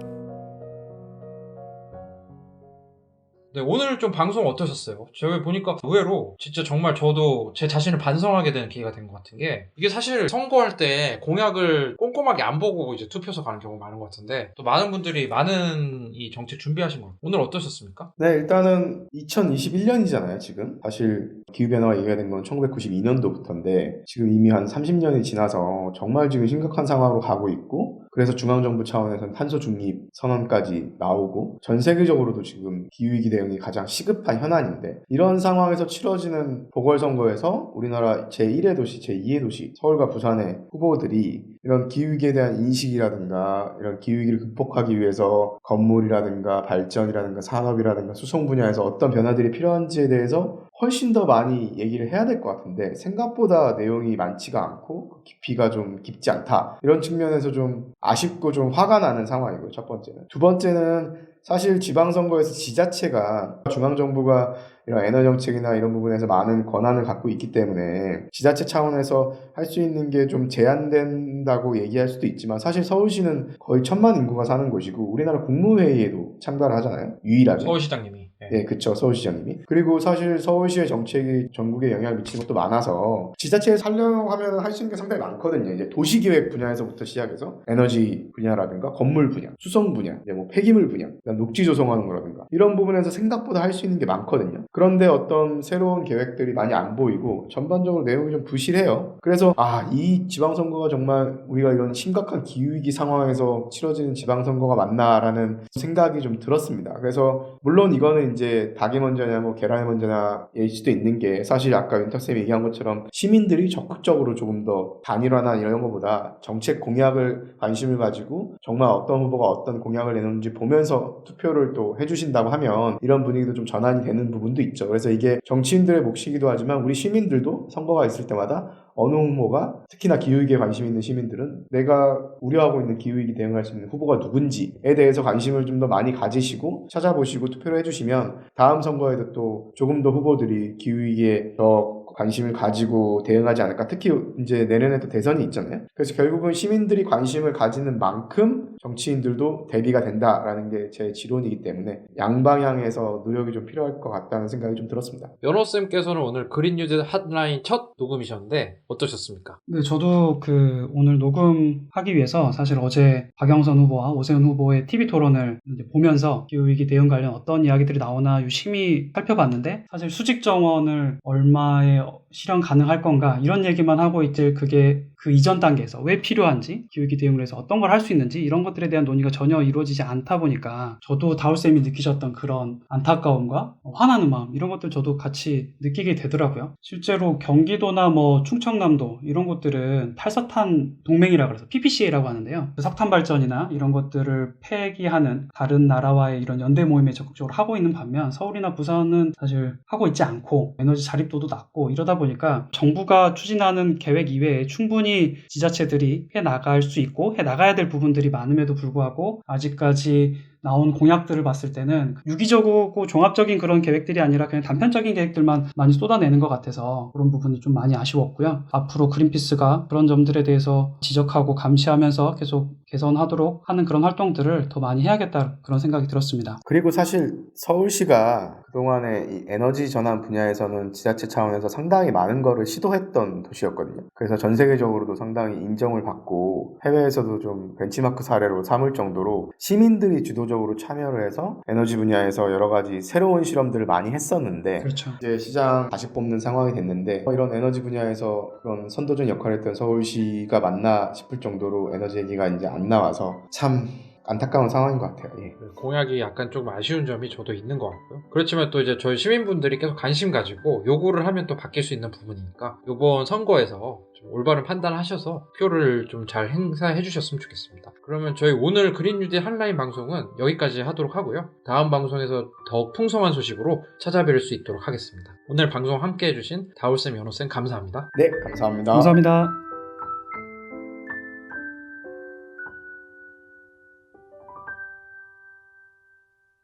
네, 오늘 좀 방송 어떠셨어요? 제가 보니까 의외로 진짜 정말 저도 제 자신을 반성하게 되는 기회가 된 것 같은 게 이게 사실 선거할 때 공약을 꼼꼼하게 안 보고 이제 투표소 가는 경우가 많은 것 같은데 또 많은 분들이 많은 이 정책 준비하신 것 같아요. 오늘 어떠셨습니까? 네, 일단은 2021년이잖아요, 지금. 사실 기후변화가 얘기가 된 건 1992년도부터인데 지금 이미 한 30년이 지나서 정말 지금 심각한 상황으로 가고 있고 그래서 중앙정부 차원에서는 탄소 중립 선언까지 나오고 전 세계적으로도 지금 기후위기 대응이 가장 시급한 현안인데 이런 상황에서 치러지는 보궐선거에서 우리나라 제1의 도시, 제2의 도시 서울과 부산의 후보들이 이런 기후위기에 대한 인식이라든가 이런 기후위기를 극복하기 위해서 건물이라든가 발전이라든가 산업이라든가 수송 분야에서 어떤 변화들이 필요한지에 대해서 훨씬 더 많이 얘기를 해야 될 것 같은데 생각보다 내용이 많지가 않고 깊이가 좀 깊지 않다. 이런 측면에서 좀 아쉽고 좀 화가 나는 상황이고요. 첫 번째는. 두 번째는 사실 지방선거에서 지자체가 중앙정부가 이런 에너지 정책이나 이런 부분에서 많은 권한을 갖고 있기 때문에 지자체 차원에서 할 수 있는 게 좀 제한된다고 얘기할 수도 있지만 사실 서울시는 거의 1000만 인구가 사는 곳이고 우리나라 국무회의에도 참가를 하잖아요. 유일하게. 서울시장님이. 네, 그쵸. 서울시장님이. 그리고 사실 서울시의 정책이 전국에 영향을 미치는 것도 많아서 지자체에 살려고 하면 할 수 있는 게 상당히 많거든요. 이제 도시기획 분야에서부터 시작해서 에너지 분야라든가 건물 분야, 수송 분야, 이제 뭐 폐기물 분야, 녹지 조성하는 거라든가 이런 부분에서 생각보다 할 수 있는 게 많거든요. 그런데 어떤 새로운 계획들이 많이 안 보이고 전반적으로 내용이 좀 부실해요. 그래서 이 지방선거가 정말 우리가 이런 심각한 기후위기 상황에서 치러지는 지방선거가 맞나라는 생각이 좀 들었습니다. 그래서 물론 이거는 이제 닭이 먼저냐 뭐 계란이 먼저냐일 수도 있는 게 사실 아까 윤탁쌤이 얘기한 것처럼 시민들이 적극적으로 조금 더 단일화나 이런 것보다 정책 공약을 관심을 가지고 정말 어떤 후보가 어떤 공약을 내놓는지 보면서 투표를 또 해주신다고 하면 이런 분위기도 좀 전환이 되는 부분도 있죠. 그래서 이게 정치인들의 몫이기도 하지만 우리 시민들도 선거가 있을 때마다 어느 후보가 특히나 기후위기에 관심 있는 시민들은 내가 우려하고 있는 기후위기 대응할 수 있는 후보가 누군지에 대해서 관심을 좀 더 많이 가지시고 찾아보시고 투표를 해주시면 다음 선거에도 또 조금 더 후보들이 기후위기에 더 관심을 가지고 대응하지 않을까. 특히 이제 내년에 또 대선이 있잖아요. 그래서 결국은 시민들이 관심을 가지는 만큼 정치인들도 대비가 된다라는 게 제 지론이기 때문에 양방향에서 노력이 좀 필요할 것 같다는 생각이 좀 들었습니다. 연호쌤께서는 오늘 그린 뉴딜 핫라인 첫 녹음이셨는데 어떠셨습니까? 네, 저도 오늘 녹음하기 위해서 사실 어제 박영선 후보와 오세훈 후보의 TV 토론을 이제 보면서 기후위기 대응 관련 어떤 이야기들이 나오나 유심히 살펴봤는데 사실 수직 정원을 얼마에 실현 가능할 건가 이런 얘기만 하고 있질 그게 그 이전 단계에서 왜 필요한지 기후위기 대응을 해서 어떤 걸 할 수 있는지 이런 것들에 대한 논의가 전혀 이루어지지 않다 보니까 저도 다울쌤이 느끼셨던 그런 안타까움과 화나는 마음 이런 것들 저도 같이 느끼게 되더라고요. 실제로 경기도나 뭐 충청남도 이런 곳들은 탈석탄 동맹이라 그래서 PPCA라고 하는데요. 석탄 발전이나 이런 것들을 폐기하는 다른 나라와의 이런 연대 모임에 적극적으로 하고 있는 반면 서울이나 부산은 사실 하고 있지 않고 에너지 자립도도 낮고 이러다 보니까 정부가 추진하는 계획 이외에 충분히 지자체들이 해나갈 수 있고 해나가야 될 부분들이 많음에도 불구하고 아직까지 나온 공약들을 봤을 때는 유기적이고 종합적인 그런 계획들이 아니라 그냥 단편적인 계획들만 많이 쏟아내는 것 같아서 그런 부분이 좀 많이 아쉬웠고요. 앞으로 그린피스가 그런 점들에 대해서 지적하고 감시하면서 계속 개선하도록 하는 그런 활동들을 더 많이 해야겠다 그런 생각이 들었습니다. 그리고 사실 서울시가 그동안에 이 에너지 전환 분야에서는 지자체 차원에서 상당히 많은 거를 시도했던 도시였거든요. 그래서 전 세계적으로도 상당히 인정을 받고 해외에서도 좀 벤치마크 사례로 삼을 정도로 시민들이 주도적으로 참여를 해서 에너지 분야에서 여러 가지 새로운 실험들을 많이 했었는데 그렇죠. 이제 시장 다시 뽑는 상황이 됐는데 이런 에너지 분야에서 그런 선도적 역할을 했던 서울시가 맞나 싶을 정도로 에너지 얘기가 이제 안 나와서 참 안타까운 상황인 것 같아요. 예. 공약이 약간 좀 아쉬운 점이 저도 있는 것 같고요. 그렇지만 또 이제 저희 시민분들이 계속 관심 가지고 요구를 하면 또 바뀔 수 있는 부분이니까 이번 선거에서 좀 올바른 판단하셔서 표를 좀 잘 행사해 주셨으면 좋겠습니다. 그러면 저희 오늘 그린 뉴딜 핫라인 방송은 여기까지 하도록 하고요. 다음 방송에서 더 풍성한 소식으로 찾아뵐 수 있도록 하겠습니다. 오늘 방송 함께 해주신 다울쌤, 연호쌤 감사합니다. 네, 감사합니다. 감사합니다.